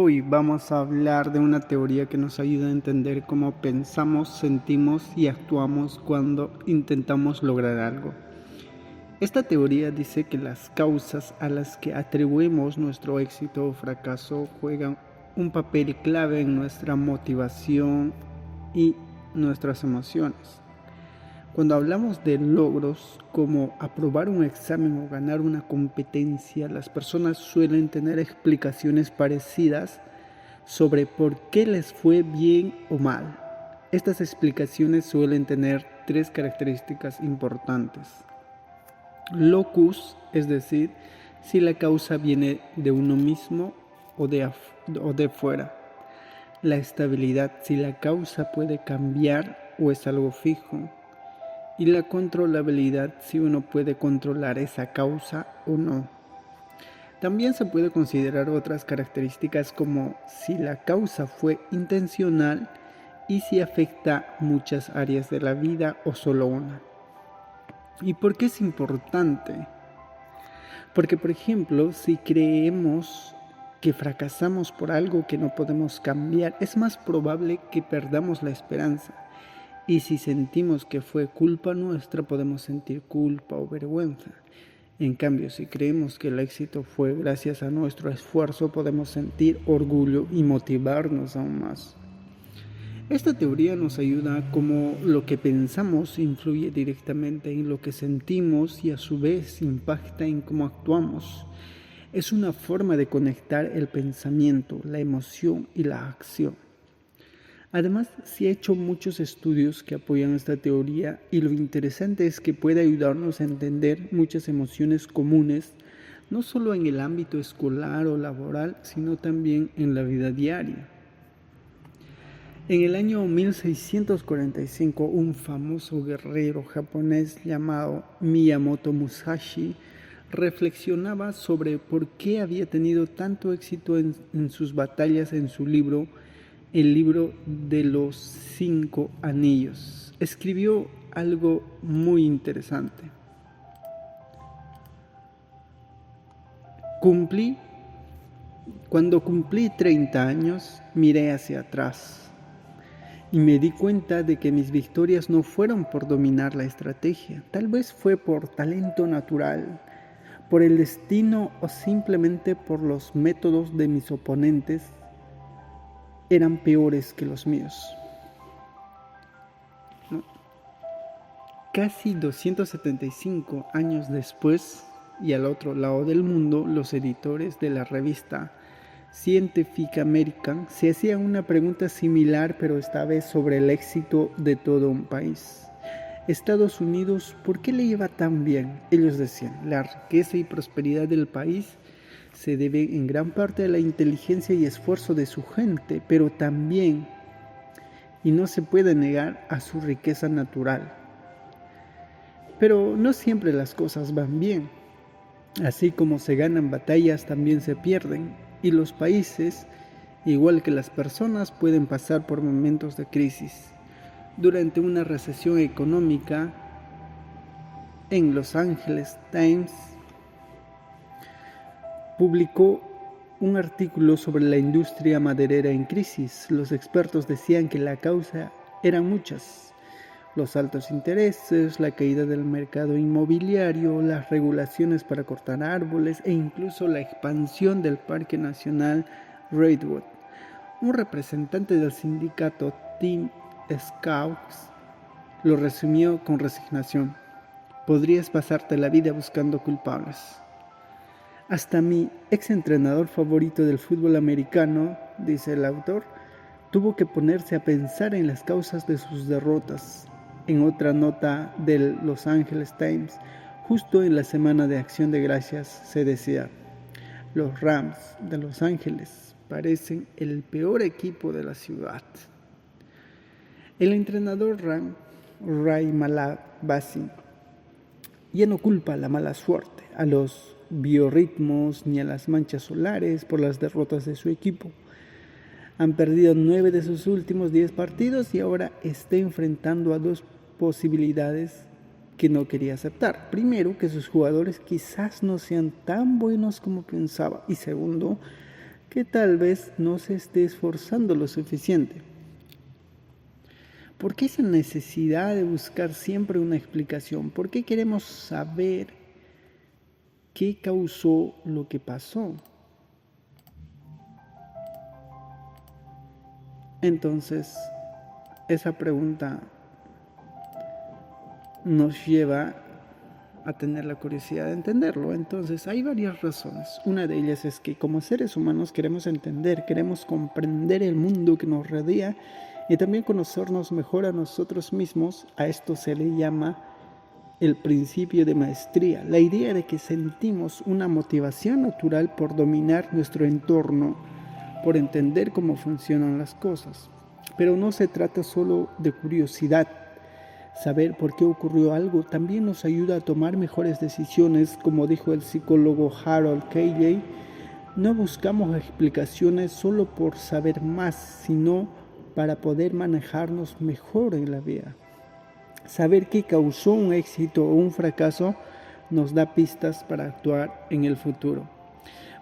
Hoy vamos a hablar de una teoría que nos ayuda a entender cómo pensamos, sentimos y actuamos cuando intentamos lograr algo. Esta teoría dice que las causas a las que atribuimos nuestro éxito o fracaso juegan un papel clave en nuestra motivación y nuestras emociones. Cuando hablamos de logros como aprobar un examen o ganar una competencia, las personas suelen tener explicaciones parecidas sobre por qué les fue bien o mal. Estas explicaciones suelen tener tres características importantes. Locus, es decir, si la causa viene de uno mismo o de fuera. La estabilidad, si la causa puede cambiar o es algo fijo. Y la controlabilidad, si uno puede controlar esa causa o no. También se puede considerar otras características como si la causa fue intencional y si afecta muchas áreas de la vida o solo una. ¿Y por qué es importante? Porque, por ejemplo, si creemos que fracasamos por algo que no podemos cambiar, es más probable que perdamos la esperanza. Y si sentimos que fue culpa nuestra, podemos sentir culpa o vergüenza. En cambio, si creemos que el éxito fue gracias a nuestro esfuerzo, podemos sentir orgullo y motivarnos aún más. Esta teoría nos ayuda a cómo lo que pensamos influye directamente en lo que sentimos y a su vez impacta en cómo actuamos. Es una forma de conectar el pensamiento, la emoción y la acción. Además, se ha hecho muchos estudios que apoyan esta teoría y lo interesante es que puede ayudarnos a entender muchas emociones comunes, no solo en el ámbito escolar o laboral, sino también en la vida diaria. En el año 1645, un famoso guerrero japonés llamado Miyamoto Musashi reflexionaba sobre por qué había tenido tanto éxito en sus batallas en su libro El libro de los 5 anillos. Escribió algo muy interesante. Cuando cumplí 30 años, miré hacia atrás y me di cuenta de que mis victorias no fueron por dominar la estrategia, tal vez fue por talento natural, por el destino o simplemente por los métodos de mis oponentes eran peores que los míos. ¿No? Casi 275 años después, y al otro lado del mundo, los editores de la revista Scientific American se hacían una pregunta similar, pero esta vez sobre el éxito de todo un país. Estados Unidos, ¿por qué le iba tan bien? Ellos decían, la riqueza y prosperidad del país se debe en gran parte a la inteligencia y esfuerzo de su gente, pero también, y no se puede negar, a su riqueza natural. Pero no siempre las cosas van bien. Así como se ganan batallas, también se pierden, y los países, igual que las personas, pueden pasar por momentos de crisis. Durante una recesión económica, en Los Angeles Times publicó un artículo sobre la industria maderera en crisis. Los expertos decían que la causa eran muchas: los altos intereses, la caída del mercado inmobiliario, las regulaciones para cortar árboles e incluso la expansión del Parque Nacional Redwood. Un representante del sindicato Team Scouts lo resumió con resignación: podrías pasarte la vida buscando culpables. Hasta mi exentrenador favorito del fútbol americano, dice el autor, tuvo que ponerse a pensar en las causas de sus derrotas. En otra nota del Los Angeles Times, justo en la semana de Acción de Gracias, se decía: los Rams de Los Ángeles parecen el peor equipo de la ciudad. El entrenador Ray Malavasi ya no culpa la mala suerte, a los biorritmos ni a las manchas solares por las derrotas de su equipo. Han perdido 9 de sus últimos 10 partidos y ahora está enfrentando a 2 posibilidades que no quería aceptar. Primero, que sus jugadores quizás no sean tan buenos como pensaba. Y segundo, que tal vez no se esté esforzando lo suficiente. ¿Por qué esa necesidad de buscar siempre una explicación? ¿Por qué queremos saber qué causó lo que pasó? Entonces, esa pregunta nos lleva a tener la curiosidad de entenderlo. Entonces, hay varias razones. Una de ellas es que como seres humanos queremos entender, queremos comprender el mundo que nos rodea y también conocernos mejor a nosotros mismos. A esto se le llama el principio de maestría, la idea de que sentimos una motivación natural por dominar nuestro entorno, por entender cómo funcionan las cosas. Pero no se trata solo de curiosidad. Saber por qué ocurrió algo también nos ayuda a tomar mejores decisiones. Como dijo el psicólogo Harold Cayley, no buscamos explicaciones solo por saber más, sino para poder manejarnos mejor en la vida. Saber qué causó un éxito o un fracaso nos da pistas para actuar en el futuro.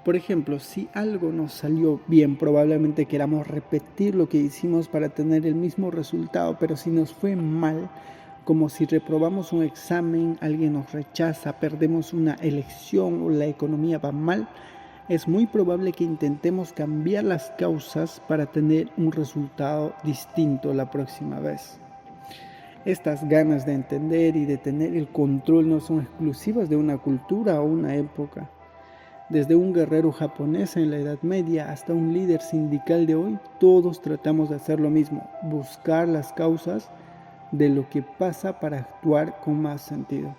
Por ejemplo, si algo nos salió bien, probablemente queramos repetir lo que hicimos para tener el mismo resultado, pero si nos fue mal, como si reprobamos un examen, alguien nos rechaza, perdemos una elección o la economía va mal, es muy probable que intentemos cambiar las causas para tener un resultado distinto la próxima vez. Estas ganas de entender y de tener el control no son exclusivas de una cultura o una época. Desde un guerrero japonés en la Edad Media hasta un líder sindical de hoy, todos tratamos de hacer lo mismo, buscar las causas de lo que pasa para actuar con más sentido.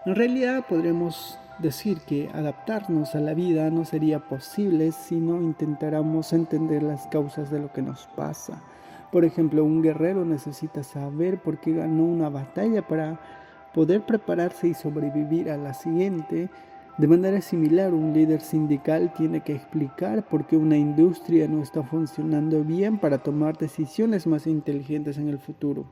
En realidad podremos decir que adaptarnos a la vida no sería posible si no intentáramos entender las causas de lo que nos pasa. Por ejemplo, un guerrero necesita saber por qué ganó una batalla para poder prepararse y sobrevivir a la siguiente. De manera similar, un líder sindical tiene que explicar por qué una industria no está funcionando bien para tomar decisiones más inteligentes en el futuro.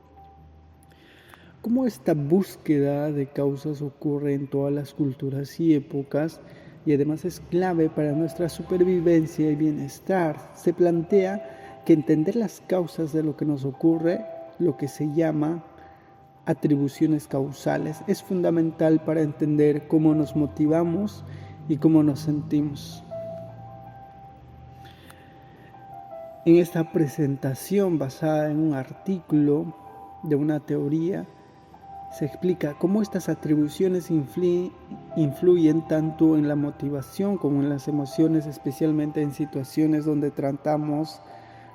Cómo esta búsqueda de causas ocurre en todas las culturas y épocas y además es clave para nuestra supervivencia y bienestar. Se plantea que entender las causas de lo que nos ocurre, lo que se llama atribuciones causales, es fundamental para entender cómo nos motivamos y cómo nos sentimos. En esta presentación basada en un artículo de una teoría, se explica cómo estas atribuciones influyen tanto en la motivación como en las emociones, especialmente en situaciones donde tratamos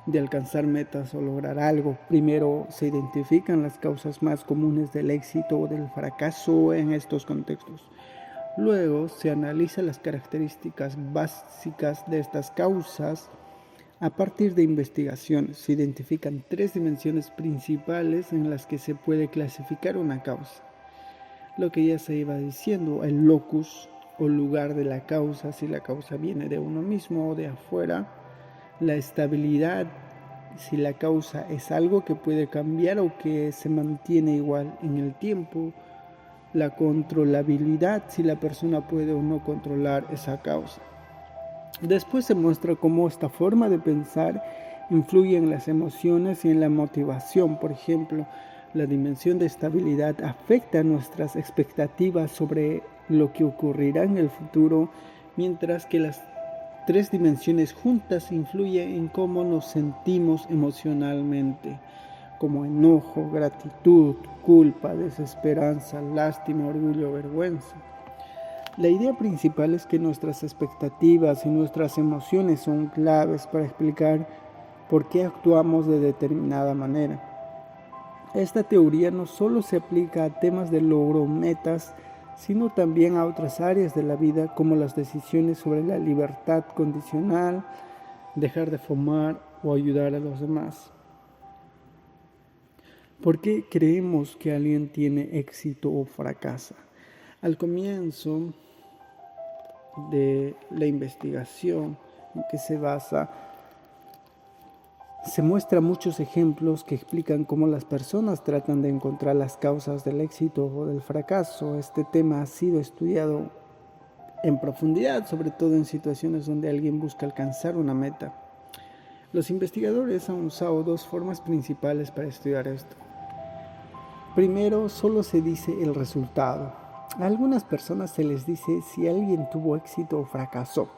de alcanzar metas o lograr algo. Primero se identifican las causas más comunes del éxito o del fracaso en estos contextos. Luego se analizan las características básicas de estas causas. A partir de investigaciones se identifican 3 dimensiones principales en las que se puede clasificar una causa. Lo que ya se iba diciendo, el locus o lugar de la causa, si la causa viene de uno mismo o de afuera. La estabilidad, si la causa es algo que puede cambiar o que se mantiene igual en el tiempo. La controlabilidad, si la persona puede o no controlar esa causa. Después se muestra cómo esta forma de pensar influye en las emociones y en la motivación. Por ejemplo, la dimensión de estabilidad afecta nuestras expectativas sobre lo que ocurrirá en el futuro, mientras que las 3 dimensiones juntas influyen en cómo nos sentimos emocionalmente, como enojo, gratitud, culpa, desesperanza, lástima, orgullo, vergüenza. La idea principal es que nuestras expectativas y nuestras emociones son claves para explicar por qué actuamos de determinada manera. Esta teoría no solo se aplica a temas de logro o metas, sino también a otras áreas de la vida, como las decisiones sobre la libertad condicional, dejar de fumar o ayudar a los demás. ¿Por qué creemos que alguien tiene éxito o fracasa? Al comienzo de la investigación en que se basa, se muestran muchos ejemplos que explican cómo las personas tratan de encontrar las causas del éxito o del fracaso. Este tema ha sido estudiado en profundidad, sobre todo en situaciones donde alguien busca alcanzar una meta. Los investigadores han usado dos formas principales para estudiar esto. Primero, solo se dice el resultado. A algunas personas se les dice si alguien tuvo éxito o fracasó.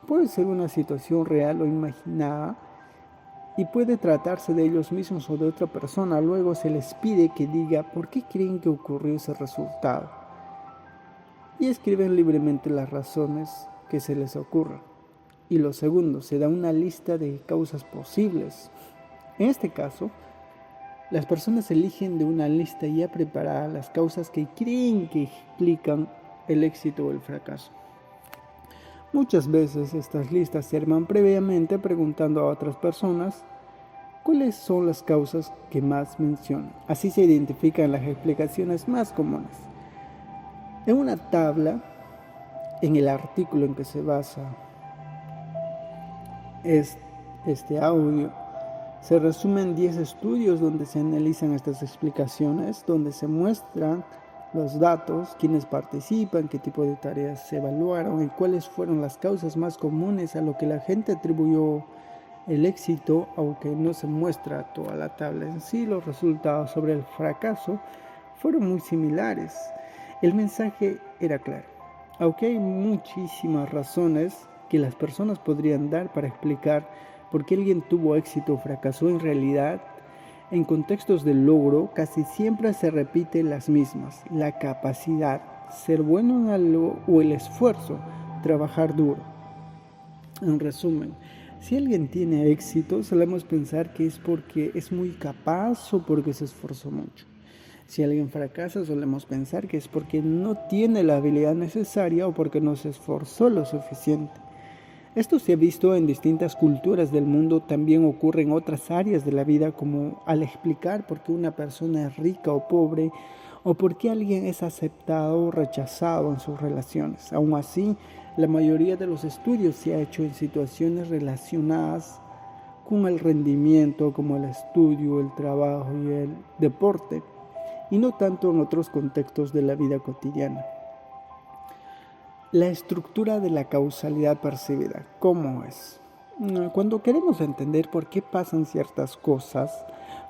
Puede ser una situación real o imaginada y puede tratarse de ellos mismos o de otra persona. Luego se les pide que diga por qué creen que ocurrió ese resultado y escriben libremente las razones que se les ocurran. Y lo segundo, se da una lista de causas posibles. En este caso, las personas eligen de una lista ya preparada las causas que creen que explican el éxito o el fracaso. Muchas veces estas listas se arman previamente preguntando a otras personas cuáles son las causas que más mencionan. Así se identifican las explicaciones más comunes. En una tabla, en el artículo en que se basa este audio, se resumen 10 estudios donde se analizan estas explicaciones, donde se muestran los datos, quiénes participan, qué tipo de tareas se evaluaron y cuáles fueron las causas más comunes a lo que la gente atribuyó el éxito, aunque no se muestra toda la tabla en sí. Los resultados sobre el fracaso fueron muy similares. El mensaje era claro. Aunque hay muchísimas razones que las personas podrían dar para explicar por qué alguien tuvo éxito o fracasó, en realidad, en contextos de logro, casi siempre se repiten las mismas: la capacidad, ser bueno en algo o el esfuerzo, trabajar duro. En resumen, si alguien tiene éxito, solemos pensar que es porque es muy capaz o porque se esforzó mucho. Si alguien fracasa, solemos pensar que es porque no tiene la habilidad necesaria o porque no se esforzó lo suficiente. Esto se ha visto en distintas culturas del mundo, también ocurre en otras áreas de la vida, como al explicar por qué una persona es rica o pobre, o por qué alguien es aceptado o rechazado en sus relaciones. Aún así, la mayoría de los estudios se ha hecho en situaciones relacionadas con el rendimiento, como el estudio, el trabajo y el deporte, y no tanto en otros contextos de la vida cotidiana. La estructura de la causalidad percibida, ¿cómo es? Cuando queremos entender por qué pasan ciertas cosas,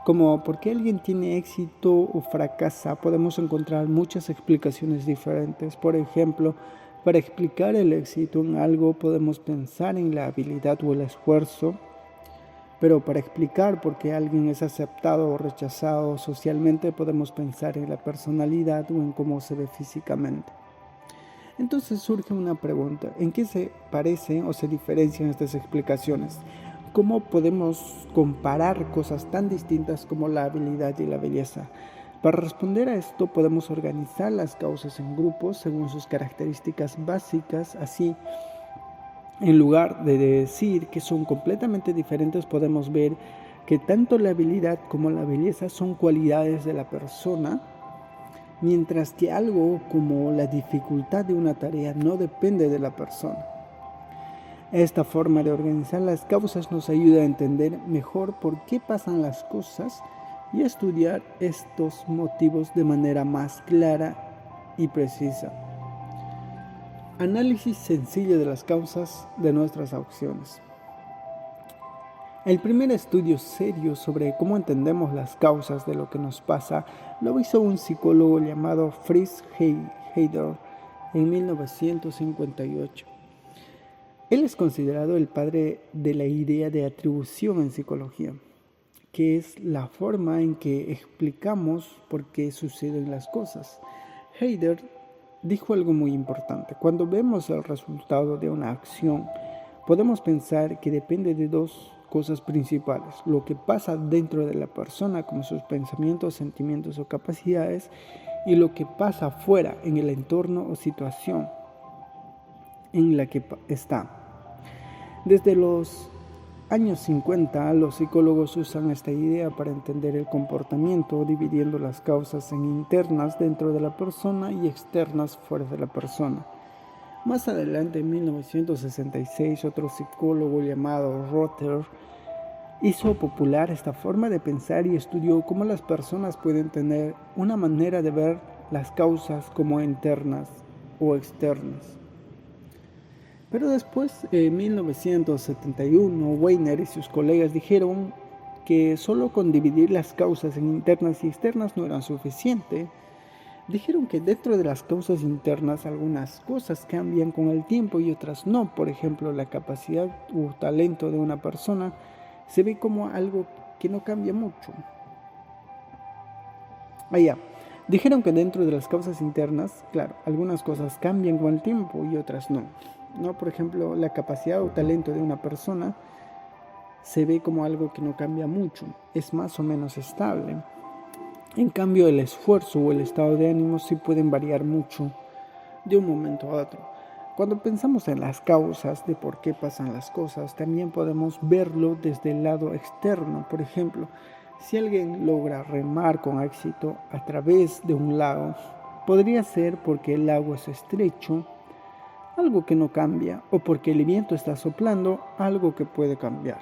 como por qué alguien tiene éxito o fracasa, podemos encontrar muchas explicaciones diferentes. Por ejemplo, para explicar el éxito en algo podemos pensar en la habilidad o el esfuerzo, pero para explicar por qué alguien es aceptado o rechazado socialmente podemos pensar en la personalidad o en cómo se ve físicamente. Entonces surge una pregunta: ¿en qué se parecen o se diferencian estas explicaciones? ¿Cómo podemos comparar cosas tan distintas como la habilidad y la belleza? Para responder a esto podemos organizar las causas en grupos según sus características básicas. Así, en lugar de decir que son completamente diferentes, podemos ver que tanto la habilidad como la belleza son cualidades de la persona, mientras que algo como la dificultad de una tarea no depende de la persona. Esta forma de organizar las causas nos ayuda a entender mejor por qué pasan las cosas y a estudiar estos motivos de manera más clara y precisa. Análisis sencillo de las causas de nuestras acciones. El primer estudio serio sobre cómo entendemos las causas de lo que nos pasa lo hizo un psicólogo llamado Fritz Heider en 1958. Él es considerado el padre de la idea de atribución en psicología, que es la forma en que explicamos por qué suceden las cosas. Heider dijo algo muy importante: cuando vemos el resultado de una acción, podemos pensar que depende de dos cosas principales: lo que pasa dentro de la persona, como sus pensamientos, sentimientos o capacidades, y lo que pasa afuera, en el entorno o situación en la que está. Desde los años 50, los psicólogos usan esta idea para entender el comportamiento, dividiendo las causas en internas dentro de la persona y externas fuera de la persona. Más adelante, en 1966, otro psicólogo llamado Rother hizo popular esta forma de pensar y estudió cómo las personas pueden tener una manera de ver las causas como internas o externas. Pero después, en 1971, Weiner y sus colegas dijeron que solo con dividir las causas en internas y externas no era suficiente. Dijeron que dentro de las causas internas algunas cosas cambian con el tiempo y otras no. Por ejemplo, la capacidad o talento de una persona se ve como algo que no cambia mucho. Dijeron que dentro de las causas internas, claro, algunas cosas cambian con el tiempo y otras no. Por ejemplo, la capacidad o talento de una persona se ve como algo que no cambia mucho, es más o menos estable. En cambio, el esfuerzo o el estado de ánimo sí pueden variar mucho de un momento a otro. Cuando pensamos en las causas de por qué pasan las cosas, también podemos verlo desde el lado externo. Por ejemplo, si alguien logra remar con éxito a través de un lago, podría ser porque el lago es estrecho, algo que no cambia, o porque el viento está soplando, algo que puede cambiar.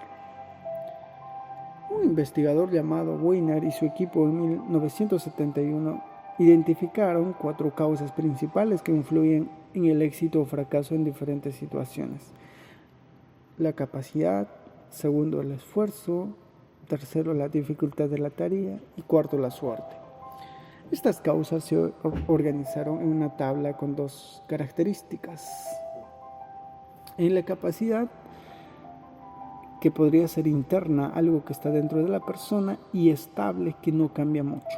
Un investigador llamado Weiner y su equipo en 1971 identificaron 4 causas principales que influyen en el éxito o fracaso en diferentes situaciones. La capacidad, segundo el esfuerzo, tercero la dificultad de la tarea y cuarto la suerte. Estas causas se organizaron en una tabla con 2 características. En la capacidad, que podría ser interna, algo que está dentro de la persona, y estable, que no cambia mucho.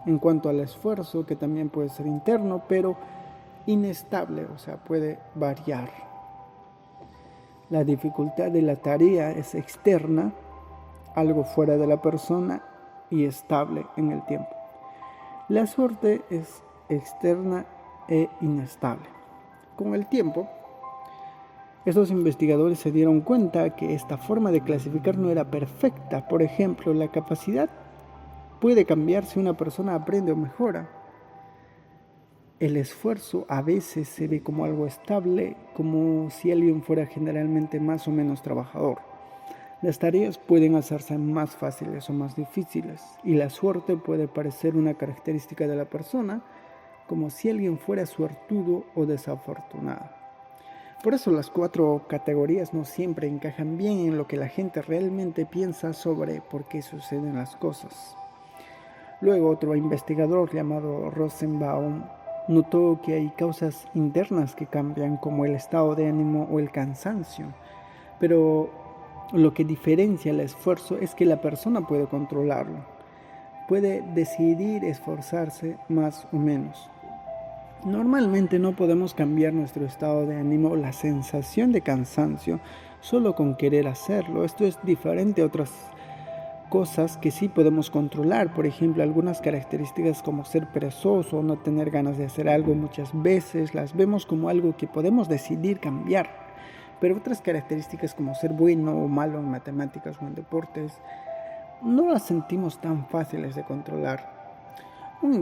En cuanto al esfuerzo, que también puede ser interno, pero inestable, o sea, puede variar. La dificultad de la tarea es externa, algo fuera de la persona y estable en el tiempo. La suerte es externa e inestable. Con el tiempo, estos investigadores se dieron cuenta que esta forma de clasificar no era perfecta. Por ejemplo, la capacidad puede cambiar si una persona aprende o mejora. El esfuerzo a veces se ve como algo estable, como si alguien fuera generalmente más o menos trabajador. Las tareas pueden hacerse más fáciles o más difíciles, y la suerte puede parecer una característica de la persona, como si alguien fuera suertudo o desafortunado. Por eso las 4 categorías no siempre encajan bien en lo que la gente realmente piensa sobre por qué suceden las cosas. Luego otro investigador llamado Rosenbaum notó que hay causas internas que cambian, como el estado de ánimo o el cansancio, pero lo que diferencia el esfuerzo es que la persona puede controlarlo, puede decidir esforzarse más o menos. Normalmente no podemos cambiar nuestro estado de ánimo o la sensación de cansancio solo con querer hacerlo. Esto es diferente a otras cosas que sí podemos controlar. Por ejemplo, algunas características como ser perezoso o no tener ganas de hacer algo muchas veces las vemos como algo que podemos decidir cambiar. Pero otras características como ser bueno o malo en matemáticas o en deportes no las sentimos tan fáciles de controlar. El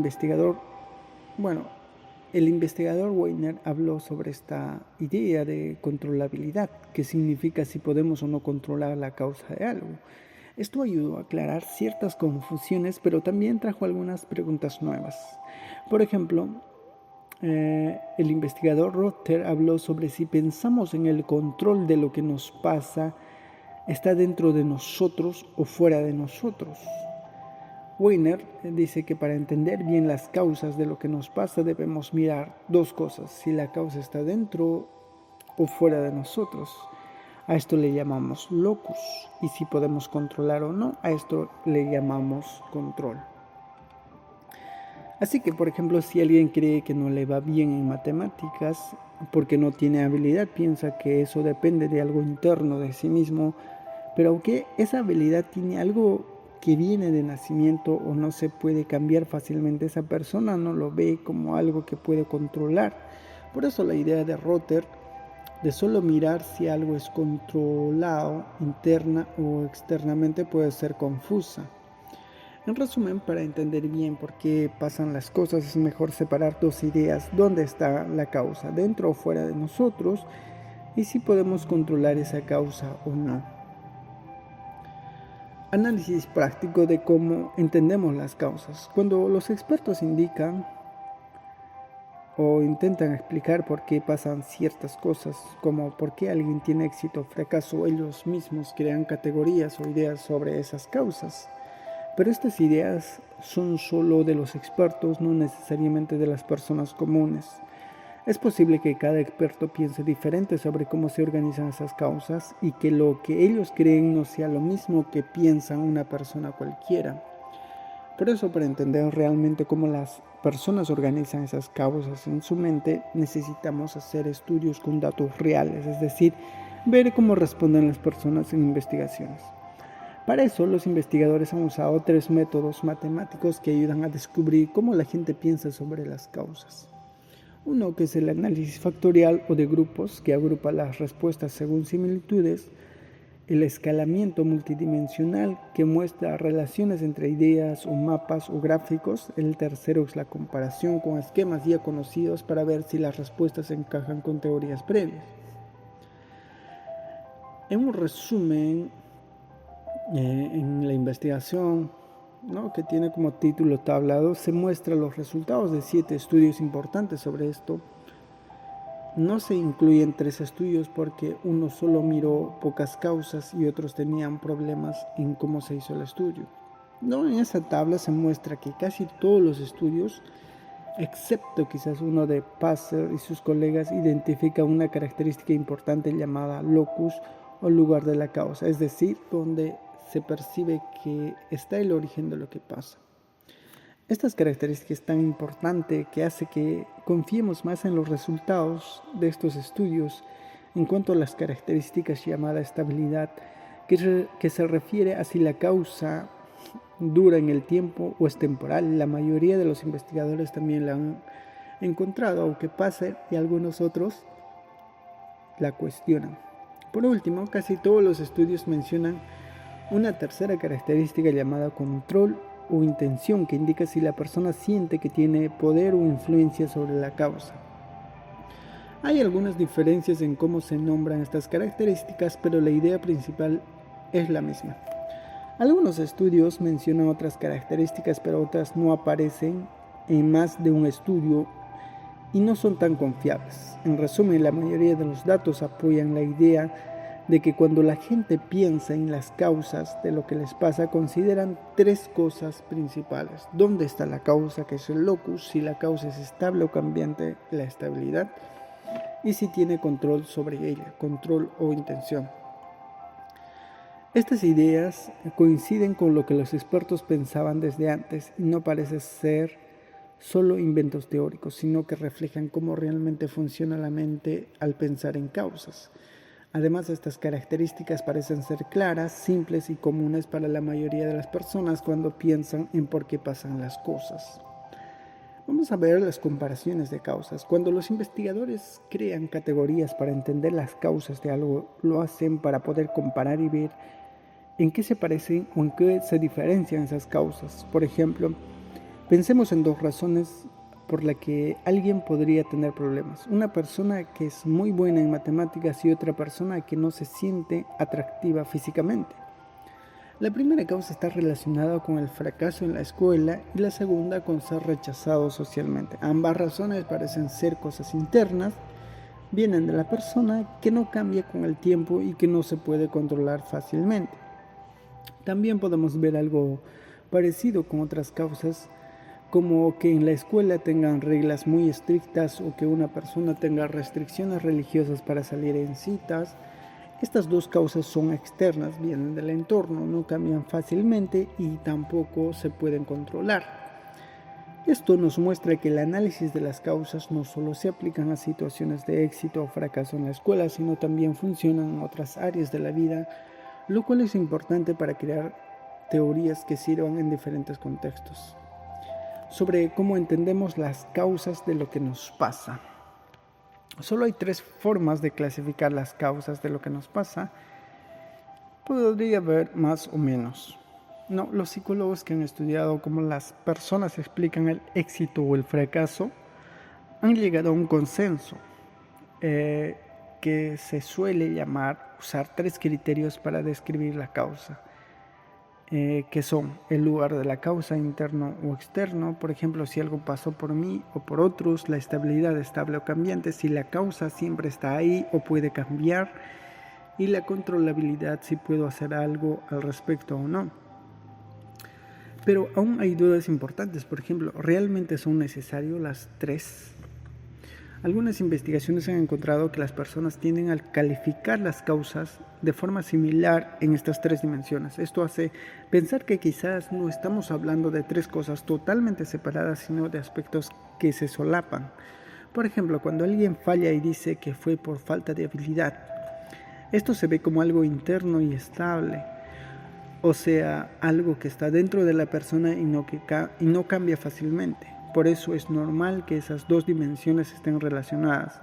investigador Weiner habló sobre esta idea de controlabilidad, que significa si podemos o no controlar la causa de algo. Esto ayudó a aclarar ciertas confusiones, pero también trajo algunas preguntas nuevas. Por ejemplo, el investigador Rotter habló sobre si pensamos en el control de lo que nos pasa, está dentro de nosotros o fuera de nosotros. Weiner dice que para entender bien las causas de lo que nos pasa debemos mirar 2 cosas, si la causa está dentro o fuera de nosotros. A esto le llamamos locus, y si podemos controlar o no, a esto le llamamos control. Así que, por ejemplo, si alguien cree que no le va bien en matemáticas porque no tiene habilidad, piensa que eso depende de algo interno de sí mismo, pero aunque esa habilidad tiene algo que viene de nacimiento o no se puede cambiar fácilmente, esa persona no lo ve como algo que puede controlar. Por eso la idea de Rotter de solo mirar si algo es controlado interna o externamente puede ser confusa. En resumen, para entender bien por qué pasan las cosas es mejor separar 2 ideas: dónde está la causa, dentro o fuera de nosotros, y si podemos controlar esa causa o no. Análisis práctico de cómo entendemos las causas. Cuando los expertos indican o intentan explicar por qué pasan ciertas cosas, como por qué alguien tiene éxito o fracaso. Ellos mismos crean categorías o ideas sobre esas causas. Pero estas ideas son solo de los expertos, no necesariamente de las personas comunes. Es posible que cada experto piense diferente sobre cómo se organizan esas causas y que lo que ellos creen no sea lo mismo que piensa una persona cualquiera. Por eso, para entender realmente cómo las personas organizan esas causas en su mente, necesitamos hacer estudios con datos reales, es decir, ver cómo responden las personas en investigaciones. Para eso, los investigadores han usado 3 métodos matemáticos que ayudan a descubrir cómo la gente piensa sobre las causas. Uno, que es el análisis factorial o de grupos, que agrupa las respuestas según similitudes. El escalamiento multidimensional, que muestra relaciones entre ideas o mapas o gráficos. El tercero es la comparación con esquemas ya conocidos para ver si las respuestas encajan con teorías previas. En un resumen, en la investigación, que tiene como título tablado, se muestran los resultados de 7 estudios importantes sobre esto. No se incluyen 3 estudios porque uno solo miró pocas causas y otros tenían problemas en cómo se hizo el estudio. En esa tabla se muestra que casi todos los estudios, excepto quizás uno de Passer y sus colegas, identifican una característica importante llamada locus o lugar de la causa, es decir, donde se percibe que está el origen de lo que pasa. Estas características tan importantes que hace que confiemos más en los resultados de estos estudios en cuanto a las características llamada estabilidad, que se refiere a si la causa dura en el tiempo o es temporal. La mayoría de los investigadores también la han encontrado, aunque Passer y algunos otros la cuestionan. Por último, casi todos los estudios mencionan una tercera característica llamada control o intención, que indica si la persona siente que tiene poder o influencia sobre la causa. Hay algunas diferencias en cómo se nombran estas características, pero la idea principal es la misma. Algunos estudios mencionan otras características, pero otras no aparecen en más de un estudio y no son tan confiables. En resumen, la mayoría de los datos apoyan la idea de que cuando la gente piensa en las causas de lo que les pasa, consideran 3 cosas principales. ¿Dónde está la causa, que es el locus? Si la causa es estable o cambiante, la estabilidad. Y si tiene control sobre ella, control o intención. Estas ideas coinciden con lo que los expertos pensaban desde antes y no parece ser solo inventos teóricos, sino que reflejan cómo realmente funciona la mente al pensar en causas. Además, estas características parecen ser claras, simples y comunes para la mayoría de las personas cuando piensan en por qué pasan las cosas. Vamos a ver las comparaciones de causas. Cuando los investigadores crean categorías para entender las causas de algo, lo hacen para poder comparar y ver en qué se parecen o en qué se diferencian esas causas. Por ejemplo, pensemos en 2 razones por la que alguien podría tener problemas. Una persona que es muy buena en matemáticas y otra persona que no se siente atractiva físicamente. La primera causa está relacionada con el fracaso en la escuela y la segunda con ser rechazado socialmente. Ambas razones parecen ser cosas internas, vienen de la persona, que no cambia con el tiempo y que no se puede controlar fácilmente. También podemos ver algo parecido con otras causas, como que en la escuela tengan reglas muy estrictas o que una persona tenga restricciones religiosas para salir en citas. Estas 2 causas son externas, vienen del entorno, no cambian fácilmente y tampoco se pueden controlar. Esto nos muestra que el análisis de las causas no solo se aplican a situaciones de éxito o fracaso en la escuela, sino también funcionan en otras áreas de la vida, lo cual es importante para crear teorías que sirvan en diferentes contextos. Sobre cómo entendemos las causas de lo que nos pasa. Solo hay 3 formas de clasificar las causas de lo que nos pasa. Podría haber más o menos. Los psicólogos que han estudiado cómo las personas explican el éxito o el fracaso han llegado a un consenso que se suele usar 3 criterios para describir la causa. que son el lugar de la causa, interno o externo. Por ejemplo, si algo pasó por mí o por otros, la estabilidad estable o cambiante, si la causa siempre está ahí o puede cambiar, y la controlabilidad, si puedo hacer algo al respecto o no. Pero aún hay dudas importantes. Por ejemplo, ¿realmente son necesarias las tres? Algunas investigaciones han encontrado que las personas tienden a calificar las causas de forma similar en estas tres dimensiones. Esto hace pensar que quizás no estamos hablando de tres cosas totalmente separadas, sino de aspectos que se solapan. Por ejemplo, cuando alguien falla y dice que fue por falta de habilidad, esto se ve como algo interno y estable, o sea, algo que está dentro de la persona y no cambia fácilmente. Por eso es normal que esas dos dimensiones estén relacionadas.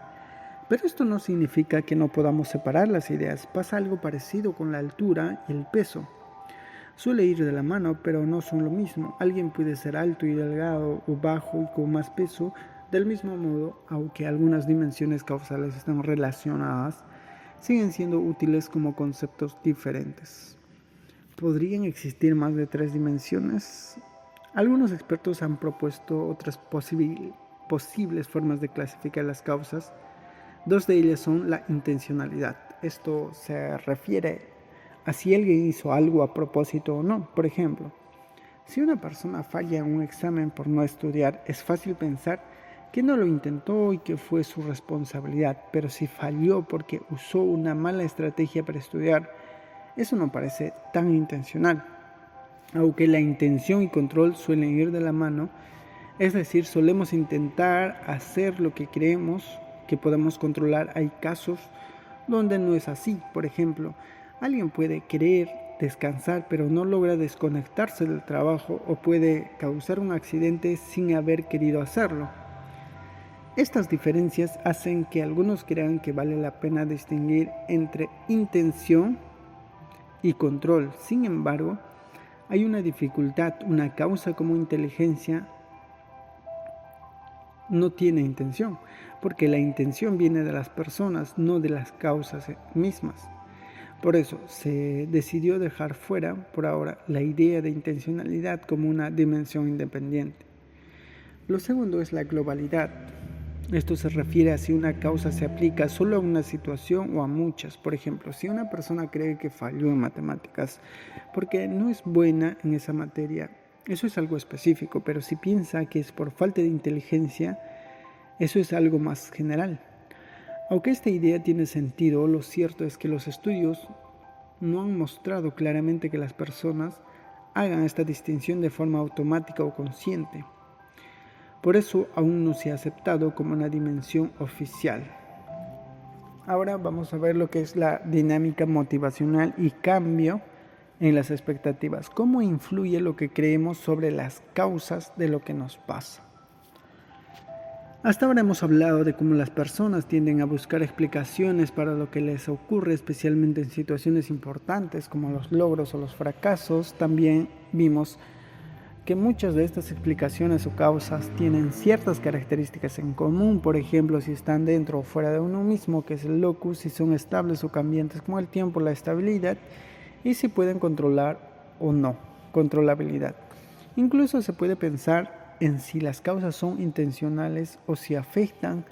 Pero esto no significa que no podamos separar las ideas. Pasa algo parecido con la altura y el peso. Suele ir de la mano, pero no son lo mismo. Alguien puede ser alto y delgado o bajo y con más peso. Del mismo modo, aunque algunas dimensiones causales están relacionadas, siguen siendo útiles como conceptos diferentes. ¿Podrían existir más de tres dimensiones? Algunos expertos han propuesto otras posibles formas de clasificar las causas. Dos de ellas son la intencionalidad. Esto se refiere a si alguien hizo algo a propósito o no. Por ejemplo, si una persona falla en un examen por no estudiar, es fácil pensar que no lo intentó y que fue su responsabilidad. Pero si falló porque usó una mala estrategia para estudiar, eso no parece tan intencional. Aunque la intención y control suelen ir de la mano, es decir, solemos intentar hacer lo que creemos que podemos controlar. Hay casos donde no es así. Por ejemplo, alguien puede querer descansar pero no logra desconectarse del trabajo, o puede causar un accidente sin haber querido hacerlo. Estas diferencias hacen que algunos crean que vale la pena distinguir entre intención y control. Sin embargo, hay una dificultad. Una causa como inteligencia no tiene intención, porque la intención viene de las personas, no de las causas mismas. Por eso se decidió dejar fuera, por ahora, la idea de intencionalidad como una dimensión independiente. Lo segundo es la globalidad. Esto se refiere a si una causa se aplica solo a una situación o a muchas. Por ejemplo, si una persona cree que falló en matemáticas porque no es buena en esa materia, eso es algo específico. Pero si piensa que es por falta de inteligencia, eso es algo más general. Aunque esta idea tiene sentido, lo cierto es que los estudios no han mostrado claramente que las personas hagan esta distinción de forma automática o consciente. Por eso aún no se ha aceptado como una dimensión oficial. Ahora vamos a ver lo que es la dinámica motivacional y cambio en las expectativas. ¿Cómo influye lo que creemos sobre las causas de lo que nos pasa? Hasta ahora hemos hablado de cómo las personas tienden a buscar explicaciones para lo que les ocurre, especialmente en situaciones importantes como los logros o los fracasos. También vimos que muchas de estas explicaciones o causas tienen ciertas características en común. Por ejemplo, si están dentro o fuera de uno mismo, que es el locus, si son estables o cambiantes como el tiempo, la estabilidad, y si pueden controlar o no, controlabilidad. Incluso se puede pensar en si las causas son intencionales o si afectan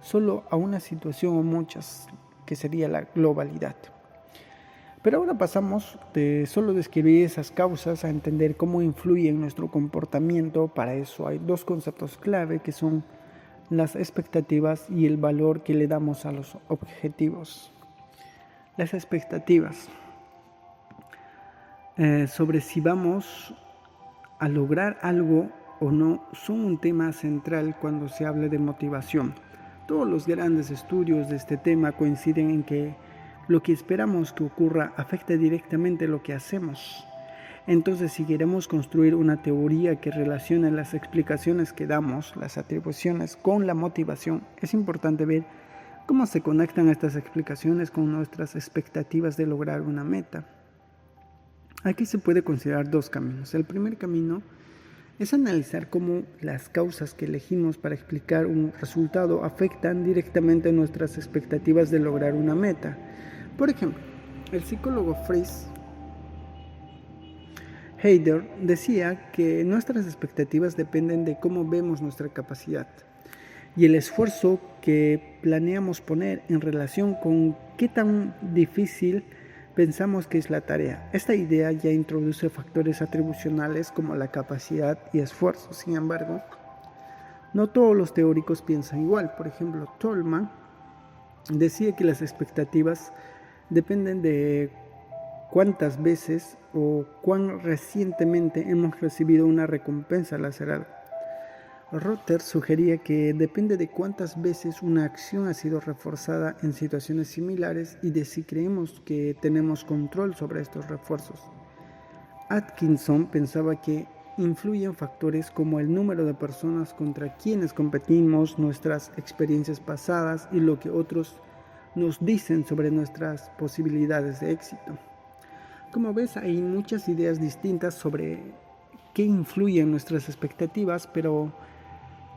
solo a una situación o muchas, que sería la globalidad. Pero ahora pasamos de solo describir esas causas a entender cómo influyen en nuestro comportamiento. Para eso hay dos conceptos clave, que son las expectativas y el valor que le damos a los objetivos. Las expectativas sobre si vamos a lograr algo o no son un tema central cuando se habla de motivación. Todos los grandes estudios de este tema coinciden en que lo que esperamos que ocurra afecta directamente lo que hacemos. Entonces, si queremos construir una teoría que relacione las explicaciones que damos, las atribuciones, con la motivación, es importante ver cómo se conectan estas explicaciones con nuestras expectativas de lograr una meta. Aquí se puede considerar dos caminos. El primer camino es analizar cómo las causas que elegimos para explicar un resultado afectan directamente nuestras expectativas de lograr una meta. Por ejemplo, el psicólogo Fries Heider decía que nuestras expectativas dependen de cómo vemos nuestra capacidad y el esfuerzo que planeamos poner en relación con qué tan difícil pensamos que es la tarea. Esta idea ya introduce factores atribucionales como la capacidad y esfuerzo. Sin embargo, no todos los teóricos piensan igual. Por ejemplo, Tolman decía que las expectativas dependen de cuántas veces o cuán recientemente hemos recibido una recompensa al hacer algo. Rotter sugería que depende de cuántas veces una acción ha sido reforzada en situaciones similares y de si creemos que tenemos control sobre estos refuerzos. Atkinson pensaba que influyen factores como el número de personas contra quienes competimos, nuestras experiencias pasadas y lo que otros nos dicen sobre nuestras posibilidades de éxito. Como ves, hay muchas ideas distintas sobre qué influye en nuestras expectativas, pero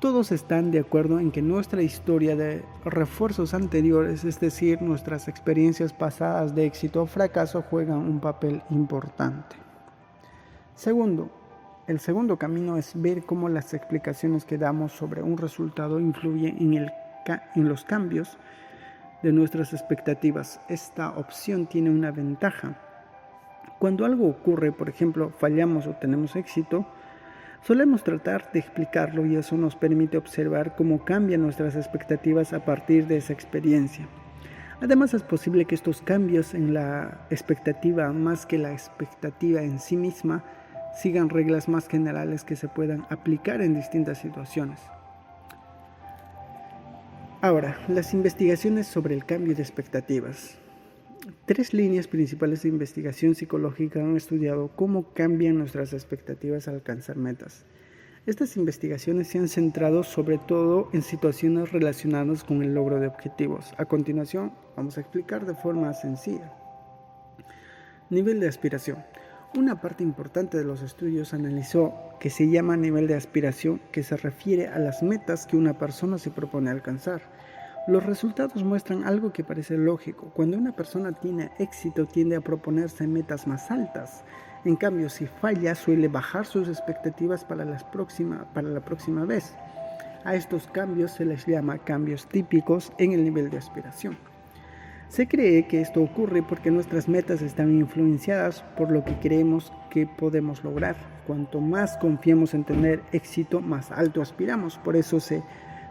todos están de acuerdo en que nuestra historia de refuerzos anteriores, es decir, nuestras experiencias pasadas de éxito o fracaso, juegan un papel importante. El segundo camino es ver cómo las explicaciones que damos sobre un resultado influyen en los cambios de nuestras expectativas. Esta opción tiene una ventaja. Cuando algo ocurre, por ejemplo, fallamos o tenemos éxito, solemos tratar de explicarlo y eso nos permite observar cómo cambian nuestras expectativas a partir de esa experiencia. Además, es posible que estos cambios en la expectativa, más que la expectativa en sí misma, sigan reglas más generales que se puedan aplicar en distintas situaciones. Ahora, las investigaciones sobre el cambio de expectativas. 3 líneas principales de investigación psicológica han estudiado cómo cambian nuestras expectativas al alcanzar metas. Estas investigaciones se han centrado sobre todo en situaciones relacionadas con el logro de objetivos. A continuación, vamos a explicar de forma sencilla. Nivel de aspiración. Una parte importante de los estudios analizó que se llama nivel de aspiración, que se refiere a las metas que una persona se propone alcanzar. Los resultados muestran algo que parece lógico. Cuando una persona tiene éxito, tiende a proponerse metas más altas. En cambio, si falla, suele bajar sus expectativas para la próxima vez. A estos cambios se les llama cambios típicos en el nivel de aspiración. Se cree que esto ocurre porque nuestras metas están influenciadas por lo que creemos que podemos lograr. Cuanto más confiamos en tener éxito, más alto aspiramos. Por eso se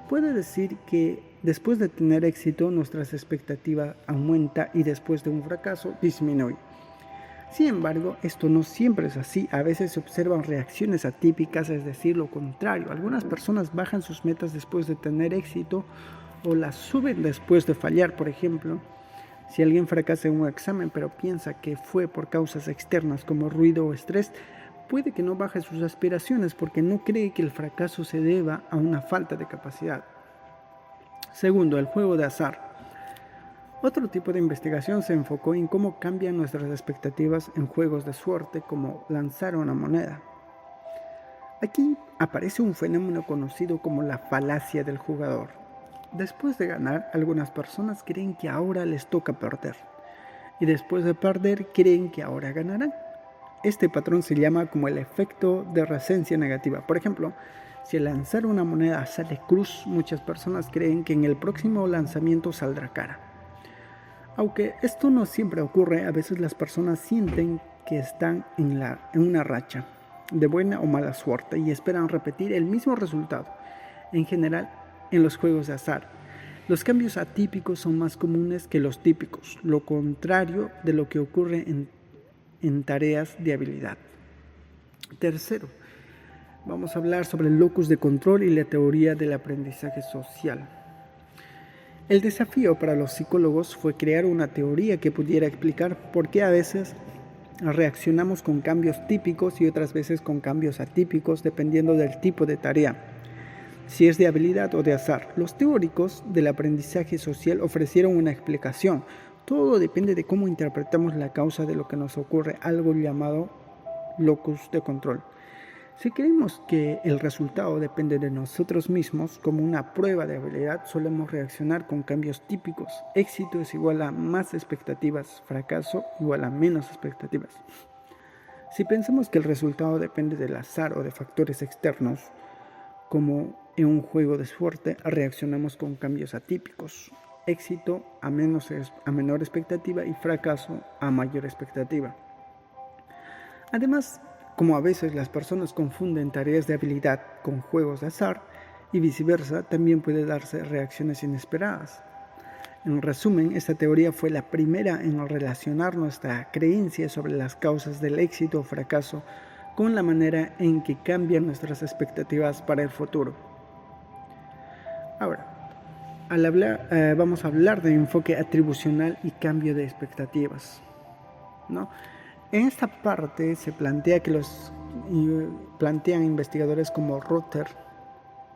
puede decir que después de tener éxito, nuestras expectativas aumentan y después de un fracaso disminuye. Sin embargo, esto no siempre es así. A veces se observan reacciones atípicas, es decir, lo contrario. Algunas personas bajan sus metas después de tener éxito o las suben después de fallar. Por ejemplo, si alguien fracasa en un examen pero piensa que fue por causas externas como ruido o estrés, puede que no baje sus aspiraciones porque no cree que el fracaso se deba a una falta de capacidad. Segundo, el juego de azar. Otro tipo de investigación se enfocó en cómo cambian nuestras expectativas en juegos de suerte como lanzar una moneda. Aquí aparece un fenómeno conocido como la falacia del jugador. Después de ganar, algunas personas creen que ahora les toca perder. Y después de perder, creen que ahora ganarán. Este patrón se llama como el efecto de recencia negativa. Por ejemplo, si al lanzar una moneda sale cruz, muchas personas creen que en el próximo lanzamiento saldrá cara. Aunque esto no siempre ocurre, a veces las personas sienten que están en una racha de buena o mala suerte y esperan repetir el mismo resultado. En general, en los juegos de azar, los cambios atípicos son más comunes que los típicos, lo contrario de lo que ocurre en tareas de habilidad. Tercero, vamos a hablar sobre el locus de control y la teoría del aprendizaje social. El desafío para los psicólogos fue crear una teoría que pudiera explicar por qué a veces reaccionamos con cambios típicos y otras veces con cambios atípicos dependiendo del tipo de tarea, si es de habilidad o de azar. Los teóricos del aprendizaje social ofrecieron una explicación. Todo depende de cómo interpretamos la causa de lo que nos ocurre, algo llamado locus de control. Si creemos que el resultado depende de nosotros mismos, como una prueba de habilidad, solemos reaccionar con cambios típicos. Éxito es igual a más expectativas, fracaso igual a menos expectativas. Si pensamos que el resultado depende del azar o de factores externos, como en un juego de suerte, reaccionamos con cambios atípicos: éxito a menor expectativa y fracaso a mayor expectativa. Además, como a veces las personas confunden tareas de habilidad con juegos de azar y viceversa, también puede darse reacciones inesperadas. En resumen, esta teoría fue la primera en relacionar nuestra creencia sobre las causas del éxito o fracaso con la manera en que cambian nuestras expectativas para el futuro. Ahora, vamos a hablar de enfoque atribucional y cambio de expectativas, ¿no? En esta parte se plantea que plantean investigadores como Rother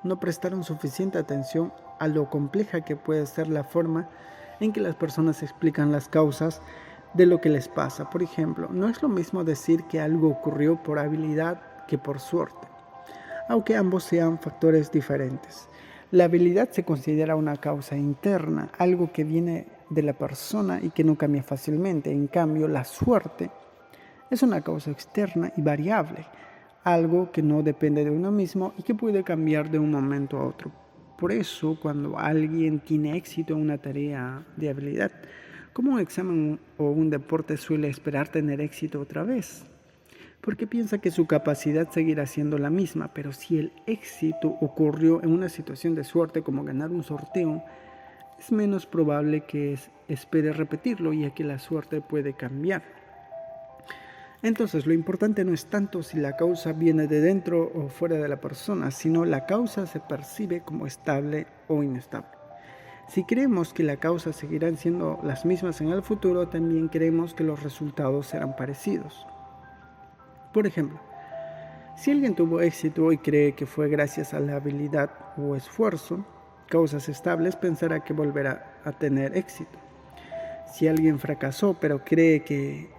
no prestaron suficiente atención a lo compleja que puede ser la forma en que las personas explican las causas de lo que les pasa. Por ejemplo, no es lo mismo decir que algo ocurrió por habilidad que por suerte, aunque ambos sean factores diferentes. La habilidad se considera una causa interna, algo que viene de la persona y que no cambia fácilmente. En cambio, la suerte es una causa externa y variable, algo que no depende de uno mismo y que puede cambiar de un momento a otro. Por eso, cuando alguien tiene éxito en una tarea de habilidad, como un examen o un deporte, suele esperar tener éxito otra vez, porque piensa que su capacidad seguirá siendo la misma. Pero si el éxito ocurrió en una situación de suerte como ganar un sorteo, es menos probable que espere repetirlo, ya que la suerte puede cambiar. Entonces, lo importante no es tanto si la causa viene de dentro o fuera de la persona, sino la causa se percibe como estable o inestable. Si creemos que la causa seguirán siendo las mismas en el futuro, también creemos que los resultados serán parecidos. Por ejemplo, si alguien tuvo éxito y cree que fue gracias a la habilidad o esfuerzo, causas estables, pensará que volverá a tener éxito. Si alguien fracasó pero cree que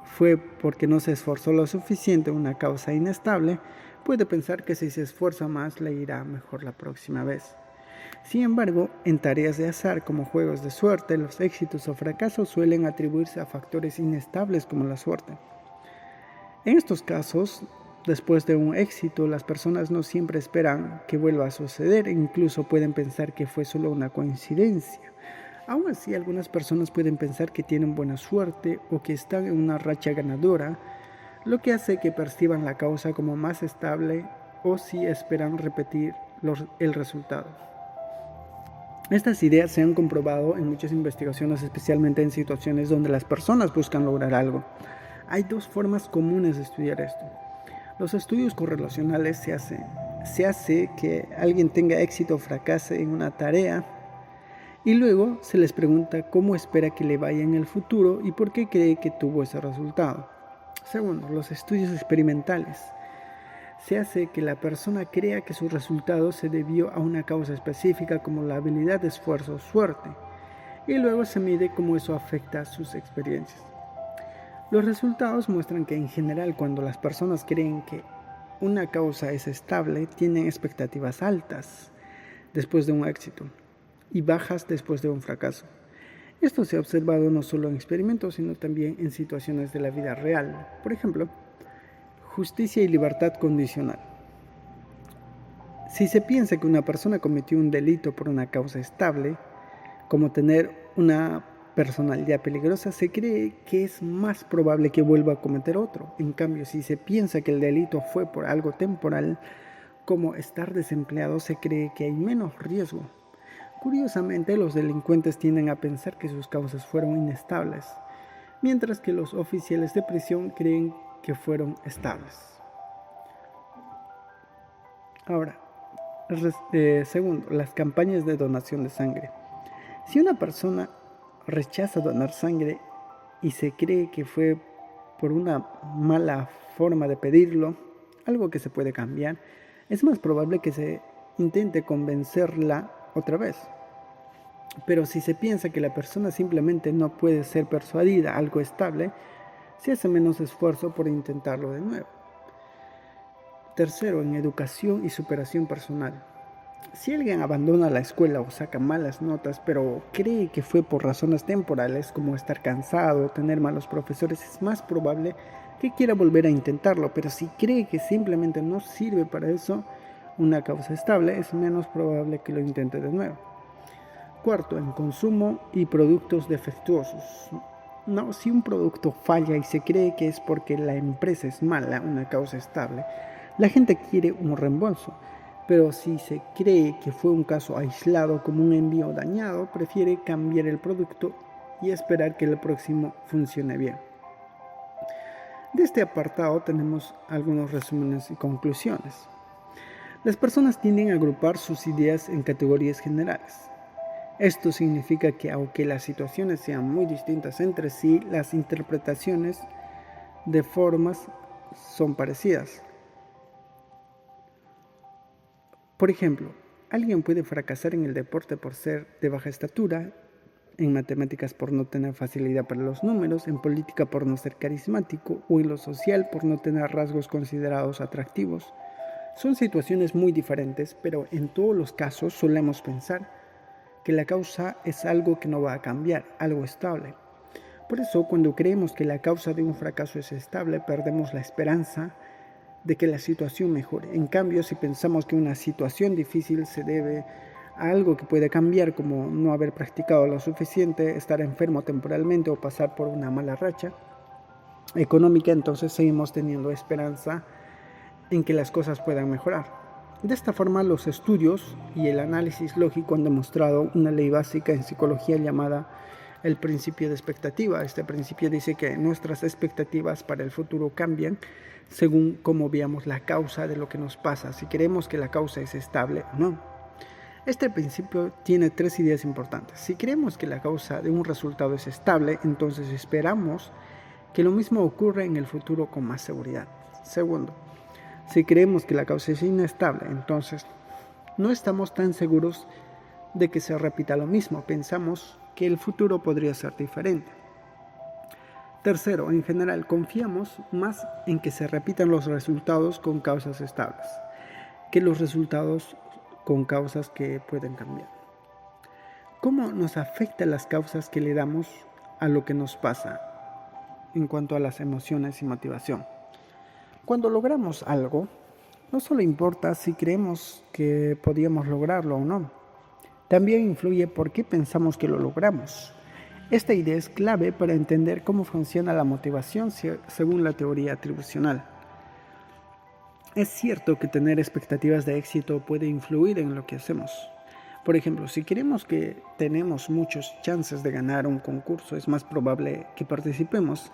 fue porque no se esforzó lo suficiente, una causa inestable, puede pensar que si se esfuerza más le irá mejor la próxima vez. Sin embargo, en tareas de azar como juegos de suerte, los éxitos o fracasos suelen atribuirse a factores inestables como la suerte. En estos casos, después de un éxito, las personas no siempre esperan que vuelva a suceder e incluso pueden pensar que fue solo una coincidencia. Aún así, algunas personas pueden pensar que tienen buena suerte o que están en una racha ganadora, lo que hace que perciban la causa como más estable o si esperan repetir el resultado. Estas ideas se han comprobado en muchas investigaciones, especialmente en situaciones donde las personas buscan lograr algo. Hay dos formas comunes de estudiar esto. Los estudios correlacionales se hace que alguien tenga éxito o fracase en una tarea y luego se les pregunta cómo espera que le vaya en el futuro y por qué cree que tuvo ese resultado. Segundo, los estudios experimentales. Se hace que la persona crea que su resultado se debió a una causa específica como la habilidad, esfuerzo o suerte, y luego se mide cómo eso afecta a sus experiencias. Los resultados muestran que en general, cuando las personas creen que una causa es estable, tienen expectativas altas después de un éxito y bajas después de un fracaso. Esto se ha observado no solo en experimentos, sino también en situaciones de la vida real. Por ejemplo, justicia y libertad condicional. Si se piensa que una persona cometió un delito por una causa estable, como tener una personalidad peligrosa, se cree que es más probable que vuelva a cometer otro. En cambio, si se piensa que el delito fue por algo temporal, como estar desempleado, se cree que hay menos riesgo. Curiosamente, los delincuentes tienden a pensar que sus causas fueron inestables, mientras que los oficiales de prisión creen que fueron estables. Ahora, segundo, las campañas de donación de sangre. Si una persona rechaza donar sangre y se cree que fue por una mala forma de pedirlo, algo que se puede cambiar, es más probable que se intente convencerla otra vez. Pero si se piensa que la persona simplemente no puede ser persuadida a algo estable, se hace menos esfuerzo por intentarlo de nuevo. Tercero, en educación y superación personal. Si alguien abandona la escuela o saca malas notas, pero cree que fue por razones temporales como estar cansado o tener malos profesores, es más probable que quiera volver a intentarlo, pero si cree que simplemente no sirve para eso, una causa estable, es menos probable que lo intente de nuevo. Cuarto, en consumo y productos defectuosos. No, si un producto falla y se cree que es porque la empresa es mala, una causa estable, la gente quiere un reembolso. Pero si se cree que fue un caso aislado como un envío dañado, prefiere cambiar el producto y esperar que el próximo funcione bien. De este apartado tenemos algunos resúmenes y conclusiones. Las personas tienden a agrupar sus ideas en categorías generales. Esto significa que aunque las situaciones sean muy distintas entre sí, las interpretaciones de formas son parecidas. Por ejemplo, alguien puede fracasar en el deporte por ser de baja estatura, en matemáticas por no tener facilidad para los números, en política por no ser carismático o en lo social por no tener rasgos considerados atractivos. Son situaciones muy diferentes, pero en todos los casos solemos pensar que la causa es algo que no va a cambiar, algo estable. Por eso, cuando creemos que la causa de un fracaso es estable, perdemos la esperanza de que la situación mejore. En cambio, si pensamos que una situación difícil se debe a algo que puede cambiar, como no haber practicado lo suficiente, estar enfermo temporalmente o pasar por una mala racha económica, entonces seguimos teniendo esperanza en que las cosas puedan mejorar. De esta forma, los estudios y el análisis lógico han demostrado una ley básica en psicología llamada el principio de expectativa. Este principio dice que nuestras expectativas para el futuro cambian según cómo veamos la causa de lo que nos pasa, si creemos que la causa es estable o no. Este principio tiene 3 ideas importantes. Si creemos que la causa de un resultado es estable, entonces esperamos que lo mismo ocurra en el futuro con más seguridad. Segundo, si creemos que la causa es inestable, entonces no estamos tan seguros de que se repita lo mismo. Pensamos que el futuro podría ser diferente. Tercero, en general, confiamos más en que se repitan los resultados con causas estables que los resultados con causas que pueden cambiar. ¿Cómo nos afectan las causas que le damos a lo que nos pasa en cuanto a las emociones y motivación? Cuando logramos algo, no solo importa si creemos que podíamos lograrlo o no, también influye por qué pensamos que lo logramos. Esta idea es clave para entender cómo funciona la motivación según la teoría atribucional. Es cierto que tener expectativas de éxito puede influir en lo que hacemos. Por ejemplo, si creemos que tenemos muchas chances de ganar un concurso, es más probable que participemos,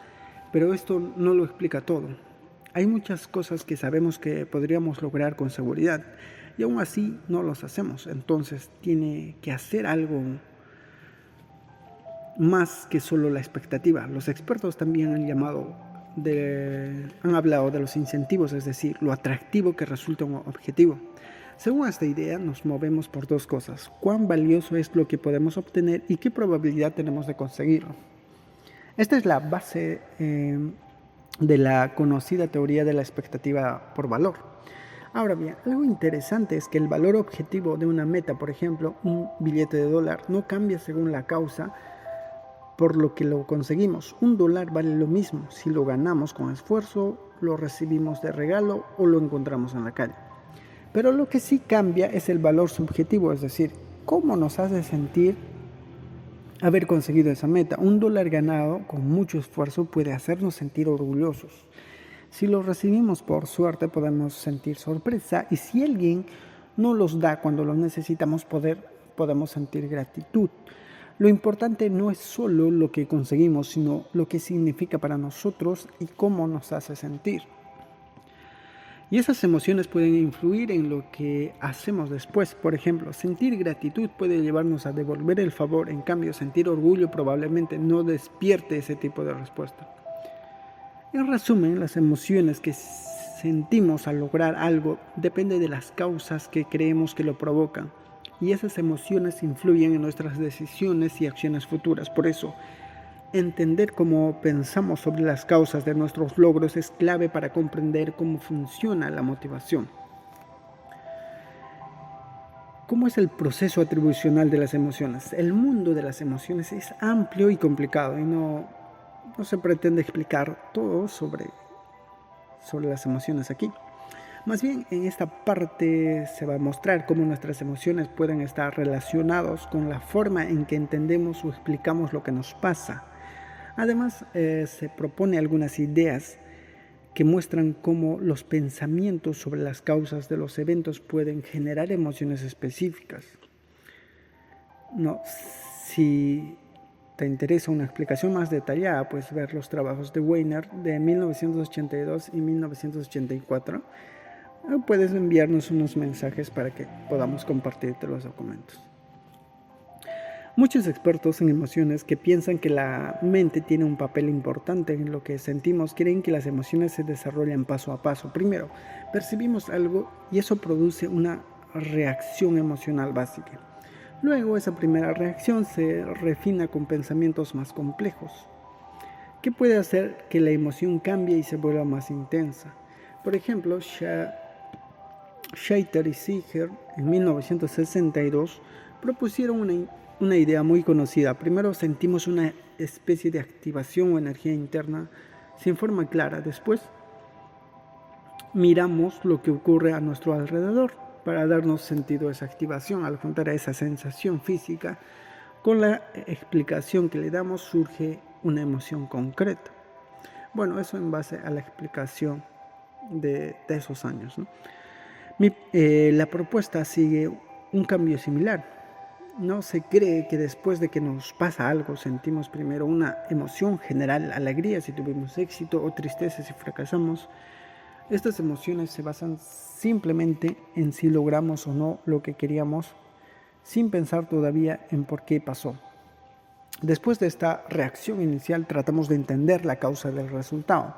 pero esto no lo explica todo. Hay muchas cosas que sabemos que podríamos lograr con seguridad y aún así no los hacemos. Entonces tiene que hacer algo más que solo la expectativa. Los expertos también han hablado de los incentivos, es decir, lo atractivo que resulta un objetivo. Según esta idea, nos movemos por 2 cosas: cuán valioso es lo que podemos obtener y qué probabilidad tenemos de conseguirlo. Esta es la base de la conocida teoría de la expectativa por valor. Ahora bien, algo interesante es que el valor objetivo de una meta, por ejemplo, un billete de $1, no cambia según la causa por lo que lo conseguimos. $1 vale lo mismo si lo ganamos con esfuerzo, lo recibimos de regalo o lo encontramos en la calle. Pero lo que sí cambia es el valor subjetivo, es decir, cómo nos hace sentir haber conseguido esa meta. $1 ganado con mucho esfuerzo puede hacernos sentir orgullosos. Si lo recibimos por suerte, podemos sentir sorpresa, y si alguien no los da cuando los necesitamos, podemos sentir gratitud. Lo importante no es solo lo que conseguimos, sino lo que significa para nosotros y cómo nos hace sentir. Y esas emociones pueden influir en lo que hacemos después. Por ejemplo, sentir gratitud puede llevarnos a devolver el favor. En cambio, sentir orgullo probablemente no despierte ese tipo de respuesta. En resumen, las emociones que sentimos al lograr algo dependen de las causas que creemos que lo provocan. Y esas emociones influyen en nuestras decisiones y acciones futuras. Por eso, entender cómo pensamos sobre las causas de nuestros logros es clave para comprender cómo funciona la motivación. ¿Cómo es el proceso atribucional de las emociones? El mundo de las emociones es amplio y complicado y no se pretende explicar todo sobre sobre las emociones aquí. Más bien, en esta parte se va a mostrar cómo nuestras emociones pueden estar relacionadas con la forma en que entendemos o explicamos lo que nos pasa. Además, se propone algunas ideas que muestran cómo los pensamientos sobre las causas de los eventos pueden generar emociones específicas. Si te interesa una explicación más detallada, puedes ver los trabajos de Weiner de 1982 y 1984. Puedes enviarnos unos mensajes para que podamos compartirte los documentos. Muchos expertos en emociones que piensan que la mente tiene un papel importante en lo que sentimos creen que las emociones se desarrollan paso a paso. Primero, percibimos algo y eso produce una reacción emocional básica. Luego, esa primera reacción se refina con pensamientos más complejos, que puede hacer que la emoción cambie y se vuelva más intensa. Por ejemplo, Scheiter y Ziegler en 1962 propusieron una idea muy conocida. Primero sentimos una especie de activación o energía interna sin forma clara. Después miramos lo que ocurre a nuestro alrededor para darnos sentido a esa activación. Al juntar a esa sensación física con la explicación que le damos, surge una emoción concreta. Bueno, eso en base a la explicación de esos años, ¿no? La propuesta sigue un cambio similar. No se cree que después de que nos pasa algo sentimos primero una emoción general, alegría si tuvimos éxito o tristeza si fracasamos. Estas emociones se basan simplemente en si logramos o no lo que queríamos, sin pensar todavía en por qué pasó. Después de esta reacción inicial tratamos de entender la causa del resultado.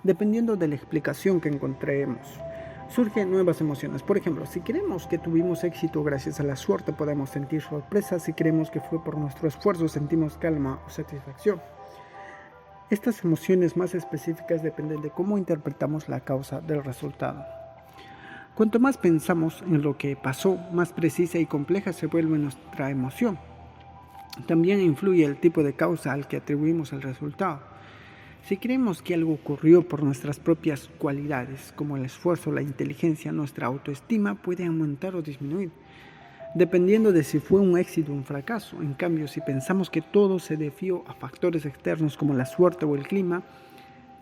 Dependiendo de la explicación que encontremos, surgen nuevas emociones. Por ejemplo, si creemos que tuvimos éxito gracias a la suerte, podemos sentir sorpresa. Si creemos que fue por nuestro esfuerzo, sentimos calma o satisfacción. Estas emociones más específicas dependen de cómo interpretamos la causa del resultado. Cuanto más pensamos en lo que pasó, más precisa y compleja se vuelve nuestra emoción. También influye el tipo de causa al que atribuimos el resultado. Si creemos que algo ocurrió por nuestras propias cualidades, como el esfuerzo, la inteligencia, nuestra autoestima puede aumentar o disminuir, dependiendo de si fue un éxito o un fracaso. En cambio, si pensamos que todo se debió a factores externos como la suerte o el clima,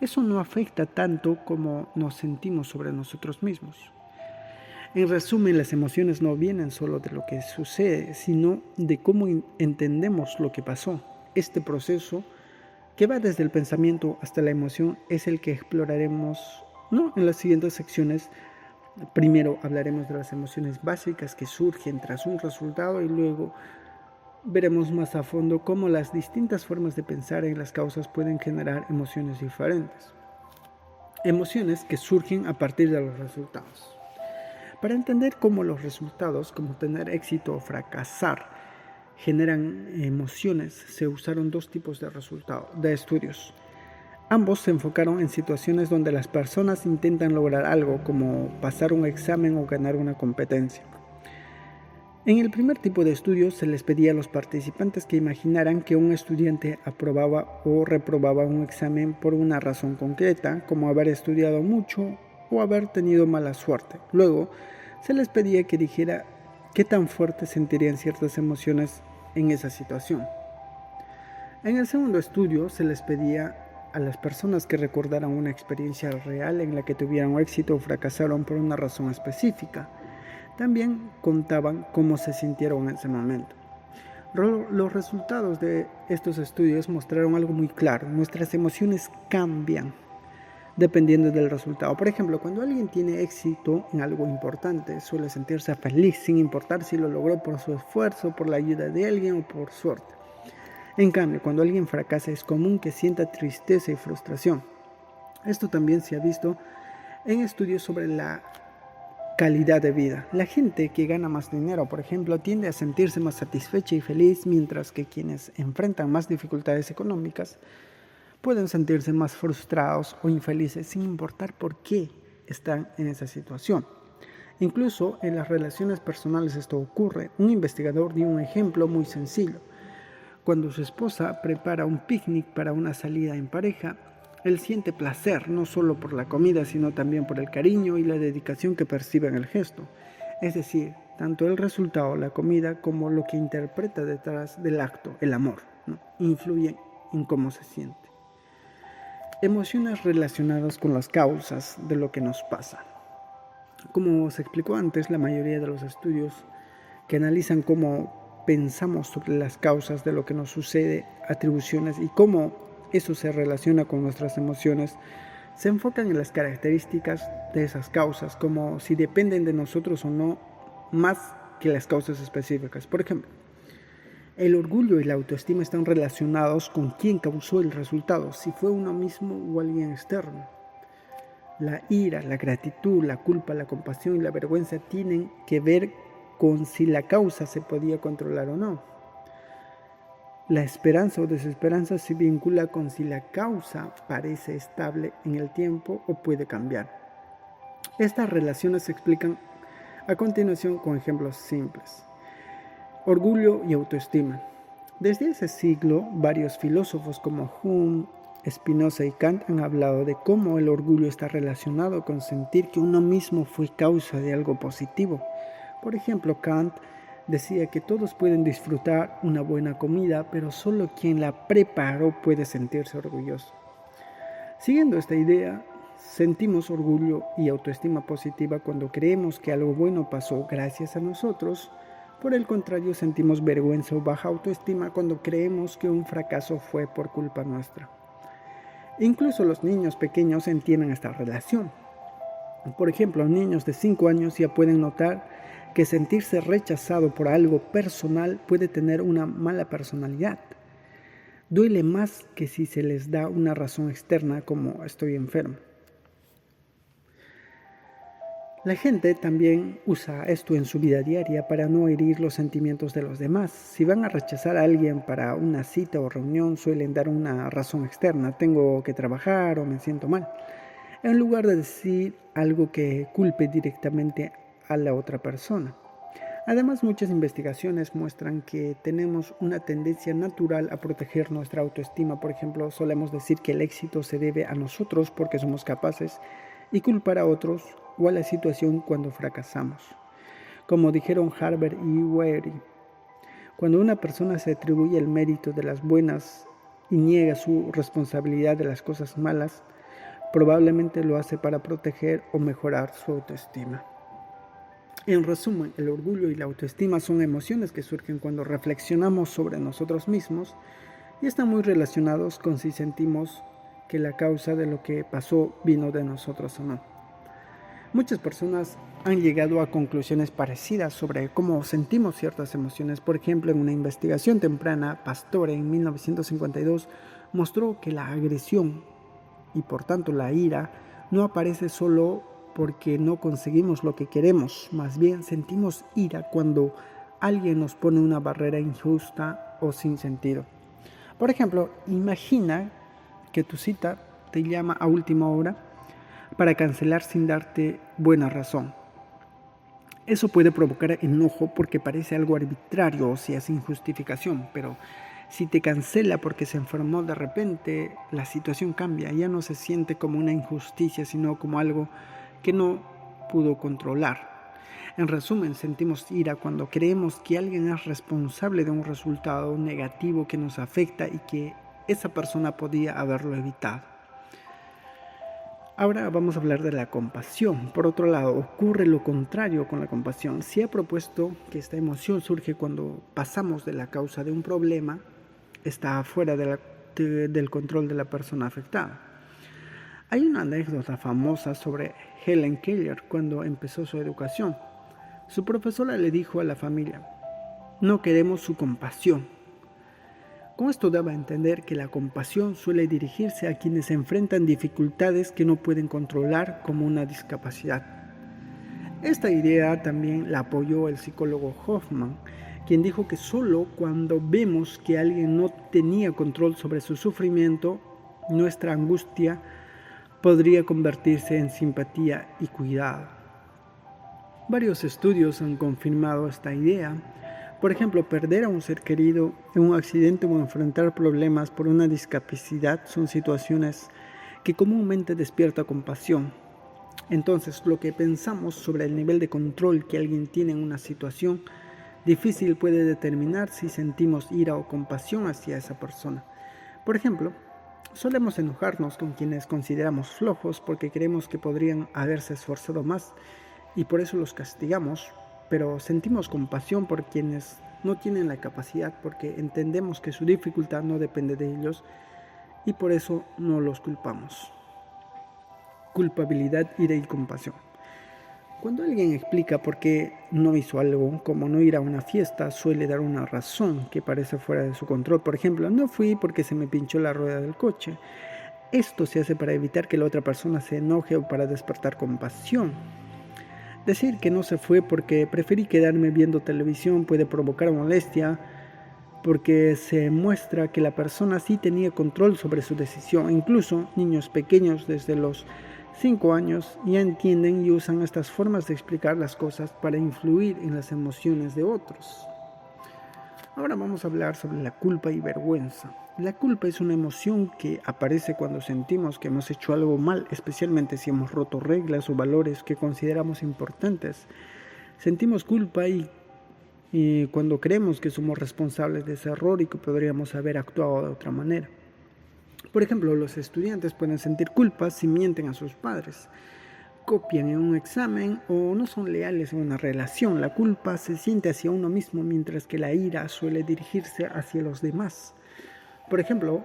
eso no afecta tanto como nos sentimos sobre nosotros mismos. En resumen, las emociones no vienen solo de lo que sucede, sino de cómo entendemos lo que pasó. Este proceso, que va desde el pensamiento hasta la emoción, es el que exploraremos en las siguientes secciones. Primero hablaremos de las emociones básicas que surgen tras un resultado y luego veremos más a fondo cómo las distintas formas de pensar en las causas pueden generar emociones diferentes. Emociones que surgen a partir de los resultados. Para entender cómo los resultados, como tener éxito o fracasar, generan emociones, se usaron dos tipos de estudios. Ambos se enfocaron en situaciones donde las personas intentan lograr algo, como pasar un examen o ganar una competencia. En el primer tipo de estudio se les pedía a los participantes que imaginaran que un estudiante aprobaba o reprobaba un examen por una razón concreta, como haber estudiado mucho o haber tenido mala suerte. Luego se les pedía que dijera qué tan fuerte sentirían ciertas emociones en esa situación. En el segundo estudio se les pedía a las personas que recordaran una experiencia real en la que tuvieran éxito o fracasaron por una razón específica. También contaban cómo se sintieron en ese momento. Los resultados de estos estudios mostraron algo muy claro. Nuestras emociones cambian dependiendo del resultado. Por ejemplo, cuando alguien tiene éxito en algo importante, suele sentirse feliz sin importar si lo logró por su esfuerzo, por la ayuda de alguien o por suerte. En cambio, cuando alguien fracasa, es común que sienta tristeza y frustración. Esto también se ha visto en estudios sobre la calidad de vida. La gente que gana más dinero, por ejemplo, tiende a sentirse más satisfecha y feliz, mientras que quienes enfrentan más dificultades económicas pueden sentirse más frustrados o infelices sin importar por qué están en esa situación. Incluso en las relaciones personales esto ocurre. Un investigador dio un ejemplo muy sencillo. Cuando su esposa prepara un picnic para una salida en pareja, Él siente placer no solo por la comida, sino también por el cariño y la dedicación que percibe en el gesto. Es decir, tanto el resultado, la comida, como lo que interpreta detrás del acto, el amor, ¿no? Influyen en cómo se siente. Emociones relacionadas con las causas de lo que nos pasa. Como se explicó antes, la mayoría de los estudios que analizan cómo pensamos sobre las causas de lo que nos sucede, atribuciones y cómo eso se relaciona con nuestras emociones, se enfocan en las características de esas causas, como si dependen de nosotros o no, más que las causas específicas. Por ejemplo, el orgullo y la autoestima están relacionados con quién causó el resultado, si fue uno mismo o alguien externo. La ira, la gratitud, la culpa, la compasión y la vergüenza tienen que ver con si la causa se podía controlar o no. La esperanza o desesperanza se vincula con si la causa parece estable en el tiempo o puede cambiar. Estas relaciones se explican a continuación con ejemplos simples. Orgullo y autoestima. Desde ese siglo, varios filósofos como Hume, Spinoza y Kant han hablado de cómo el orgullo está relacionado con sentir que uno mismo fue causa de algo positivo. Por ejemplo, Kant decía que todos pueden disfrutar una buena comida, pero solo quien la preparó puede sentirse orgulloso. Siguiendo esta idea, sentimos orgullo y autoestima positiva cuando creemos que algo bueno pasó gracias a nosotros. Por el contrario, sentimos vergüenza o baja autoestima cuando creemos que un fracaso fue por culpa nuestra. Incluso los niños pequeños entienden esta relación. Por ejemplo, niños de 5 años ya pueden notar que sentirse rechazado por algo personal puede tener una mala personalidad. Duele más que si se les da una razón externa como estoy enfermo. La gente también usa esto en su vida diaria para no herir los sentimientos de los demás. Si van a rechazar a alguien para una cita o reunión, suelen dar una razón externa. Tengo que trabajar o me siento mal, en lugar de decir algo que culpe directamente a la otra persona. Además, muchas investigaciones muestran que tenemos una tendencia natural a proteger nuestra autoestima. Por ejemplo, solemos decir que el éxito se debe a nosotros porque somos capaces y culpar a otros o a la situación cuando fracasamos. Como dijeron Harvard y Weary, cuando una persona se atribuye el mérito de las buenas y niega su responsabilidad de las cosas malas, probablemente lo hace para proteger o mejorar su autoestima. En resumen, el orgullo y la autoestima son emociones que surgen cuando reflexionamos sobre nosotros mismos y están muy relacionados con si sentimos que la causa de lo que pasó vino de nosotros o no. Muchas personas han llegado a conclusiones parecidas sobre cómo sentimos ciertas emociones. Por ejemplo, en una investigación temprana, Pastore en 1952 mostró que la agresión y por tanto la ira no aparece solo porque no conseguimos lo que queremos, más bien sentimos ira cuando alguien nos pone una barrera injusta o sin sentido. Por ejemplo, imagina que tu cita te llama a última hora para cancelar sin darte buena razón. Eso puede provocar enojo porque parece algo arbitrario o sea sin justificación, pero si te cancela porque se enfermó de repente, la situación cambia, ya no se siente como una injusticia, sino como algo que no pudo controlar. En resumen, sentimos ira cuando creemos que alguien es responsable de un resultado negativo que nos afecta y que esa persona podía haberlo evitado. Ahora vamos a hablar de la compasión. Por otro lado, ocurre lo contrario con la compasión. Se ha propuesto que esta emoción surge cuando pasamos de la causa de un problema, está fuera del control de la persona afectada. Hay una anécdota famosa sobre Helen Keller cuando empezó su educación. Su profesora le dijo a la familia: no queremos su compasión. Con esto daba a entender que la compasión suele dirigirse a quienes enfrentan dificultades que no pueden controlar, como una discapacidad. Esta idea también la apoyó el psicólogo Hoffman, quien dijo que solo cuando vemos que alguien no tenía control sobre su sufrimiento, nuestra angustia podría convertirse en simpatía y cuidado. Varios estudios han confirmado esta idea. Por ejemplo, perder a un ser querido en un accidente o enfrentar problemas por una discapacidad son situaciones que comúnmente despierta compasión. Entonces, lo que pensamos sobre el nivel de control que alguien tiene en una situación difícil puede determinar si sentimos ira o compasión hacia esa persona. Por ejemplo, solemos enojarnos con quienes consideramos flojos porque creemos que podrían haberse esforzado más y por eso los castigamos, pero sentimos compasión por quienes no tienen la capacidad porque entendemos que su dificultad no depende de ellos y por eso no los culpamos. Culpabilidad, ira y compasión. Cuando alguien explica por qué no hizo algo, como no ir a una fiesta, suele dar una razón que parece fuera de su control. Por ejemplo, no fui porque se me pinchó la rueda del coche. Esto se hace para evitar que la otra persona se enoje o para despertar compasión. Decir que no se fue porque preferí quedarme viendo televisión puede provocar molestia, porque se muestra que la persona sí tenía control sobre su decisión. Incluso niños pequeños desde los 5 años ya entienden y usan estas formas de explicar las cosas para influir en las emociones de otros. Ahora vamos a hablar sobre la culpa y vergüenza. La culpa es una emoción que aparece cuando sentimos que hemos hecho algo mal, especialmente si hemos roto reglas o valores que consideramos importantes. Sentimos culpa y cuando creemos que somos responsables de ese error y que podríamos haber actuado de otra manera. Por ejemplo, los estudiantes pueden sentir culpa si mienten a sus padres, copian en un examen o no son leales en una relación. La culpa se siente hacia uno mismo, mientras que la ira suele dirigirse hacia los demás. Por ejemplo,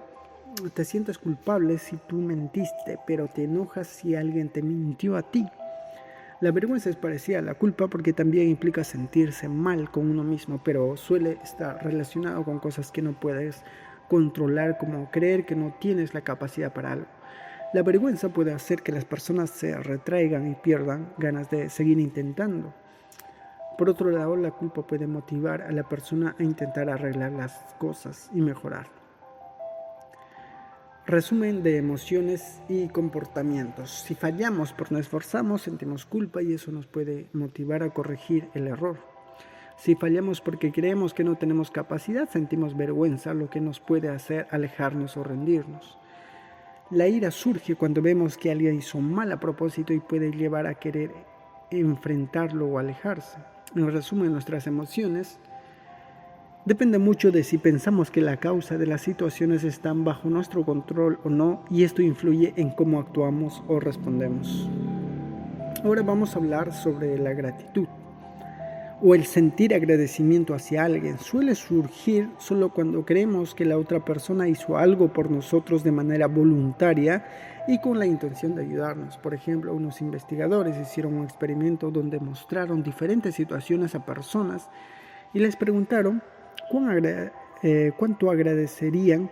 te sientes culpable si tú mentiste, pero te enojas si alguien te mintió a ti. La vergüenza es parecida a la culpa porque también implica sentirse mal con uno mismo, pero suele estar relacionado con cosas que no puedes controlar, como creer que no tienes la capacidad para algo. La vergüenza puede hacer que las personas se retraigan y pierdan ganas de seguir intentando. Por otro lado, la culpa puede motivar a la persona a intentar arreglar las cosas y mejorar. Resumen de emociones y comportamientos. Si fallamos por no esforzarnos, sentimos culpa y eso nos puede motivar a corregir el error. Si fallamos porque creemos que no tenemos capacidad, sentimos vergüenza, lo que nos puede hacer alejarnos o rendirnos. La ira surge cuando vemos que alguien hizo mal a propósito y puede llevar a querer enfrentarlo o alejarse. En resumen, nuestras emociones depende mucho de si pensamos que la causa de las situaciones están bajo nuestro control o no, y esto influye en cómo actuamos o respondemos. Ahora vamos a hablar sobre la gratitud o el sentir agradecimiento hacia alguien. Suele surgir solo cuando creemos que la otra persona hizo algo por nosotros de manera voluntaria y con la intención de ayudarnos. Por ejemplo, unos investigadores hicieron un experimento donde mostraron diferentes situaciones a personas y les preguntaron cuánto agradecerían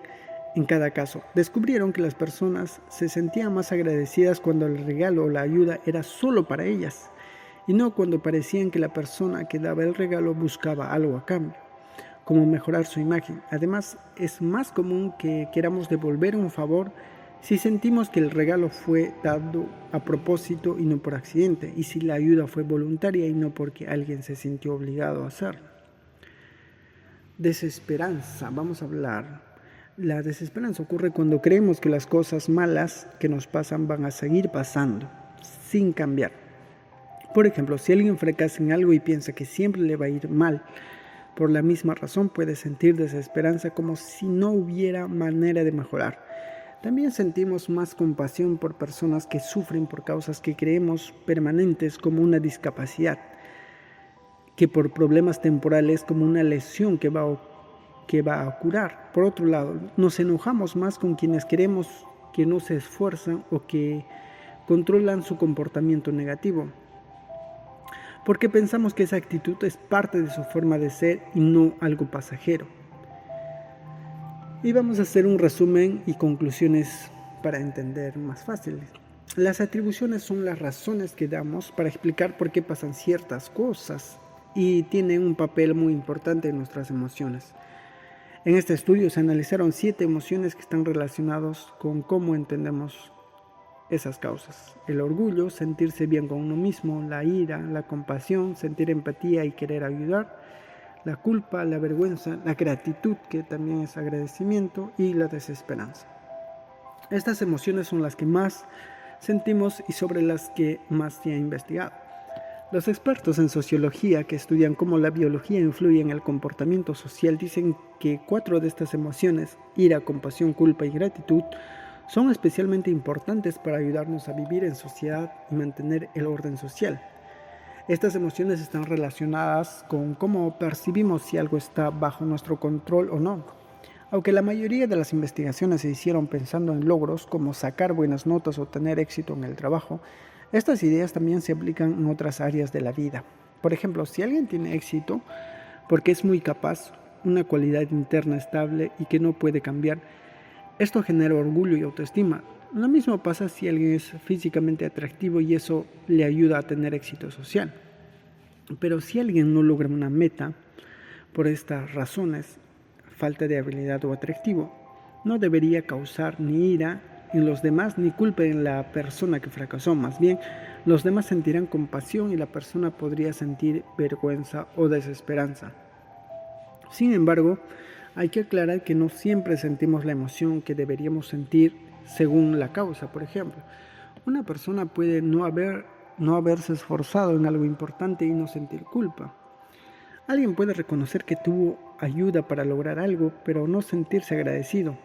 en cada caso. Descubrieron que las personas se sentían más agradecidas cuando el regalo o la ayuda era solo para ellas y no cuando parecían que la persona que daba el regalo buscaba algo a cambio, como mejorar su imagen. Además, es más común que queramos devolver un favor si sentimos que el regalo fue dado a propósito y no por accidente, y si la ayuda fue voluntaria y no porque alguien se sintió obligado a hacerlo. Desesperanza, vamos a hablar. La desesperanza ocurre cuando creemos que las cosas malas que nos pasan van a seguir pasando, sin cambiar. Por ejemplo, si alguien fracasa en algo y piensa que siempre le va a ir mal, por la misma razón puede sentir desesperanza como si no hubiera manera de mejorar. También sentimos más compasión por personas que sufren por causas que creemos permanentes como una discapacidad, que por problemas temporales como una lesión que va a curar. Por otro lado, nos enojamos más con quienes queremos que no se esfuerzan o que controlan su comportamiento negativo, porque pensamos que esa actitud es parte de su forma de ser y no algo pasajero. Y vamos a hacer un resumen y conclusiones para entender más fáciles. Las atribuciones son las razones que damos para explicar por qué pasan ciertas cosas y tienen un papel muy importante en nuestras emociones. En este estudio se analizaron 7 emociones que están relacionadas con cómo entendemos esas causas. El orgullo, sentirse bien con uno mismo; la ira, la compasión, sentir empatía y querer ayudar; la culpa, la vergüenza; la gratitud, que también es agradecimiento; y la desesperanza. Estas emociones son las que más sentimos y sobre las que más se ha investigado. Los expertos en sociología que estudian cómo la biología influye en el comportamiento social dicen que 4 de estas emociones, ira, compasión, culpa y gratitud, son especialmente importantes para ayudarnos a vivir en sociedad y mantener el orden social. Estas emociones están relacionadas con cómo percibimos si algo está bajo nuestro control o no. Aunque la mayoría de las investigaciones se hicieron pensando en logros como sacar buenas notas o tener éxito en el trabajo, estas ideas también se aplican en otras áreas de la vida. Por ejemplo, si alguien tiene éxito porque es muy capaz, una cualidad interna estable y que no puede cambiar, esto genera orgullo y autoestima. Lo mismo pasa si alguien es físicamente atractivo y eso le ayuda a tener éxito social. Pero si alguien no logra una meta por estas razones, falta de habilidad o atractivo, no debería causar ni ira en los demás ni culpa en la persona que fracasó. Más bien, los demás sentirán compasión y la persona podría sentir vergüenza o desesperanza. Sin embargo, hay que aclarar que no siempre sentimos la emoción que deberíamos sentir según la causa. Por ejemplo, una persona puede no haberse esforzado en algo importante y no sentir culpa. Alguien puede reconocer que tuvo ayuda para lograr algo, pero no sentirse agradecido.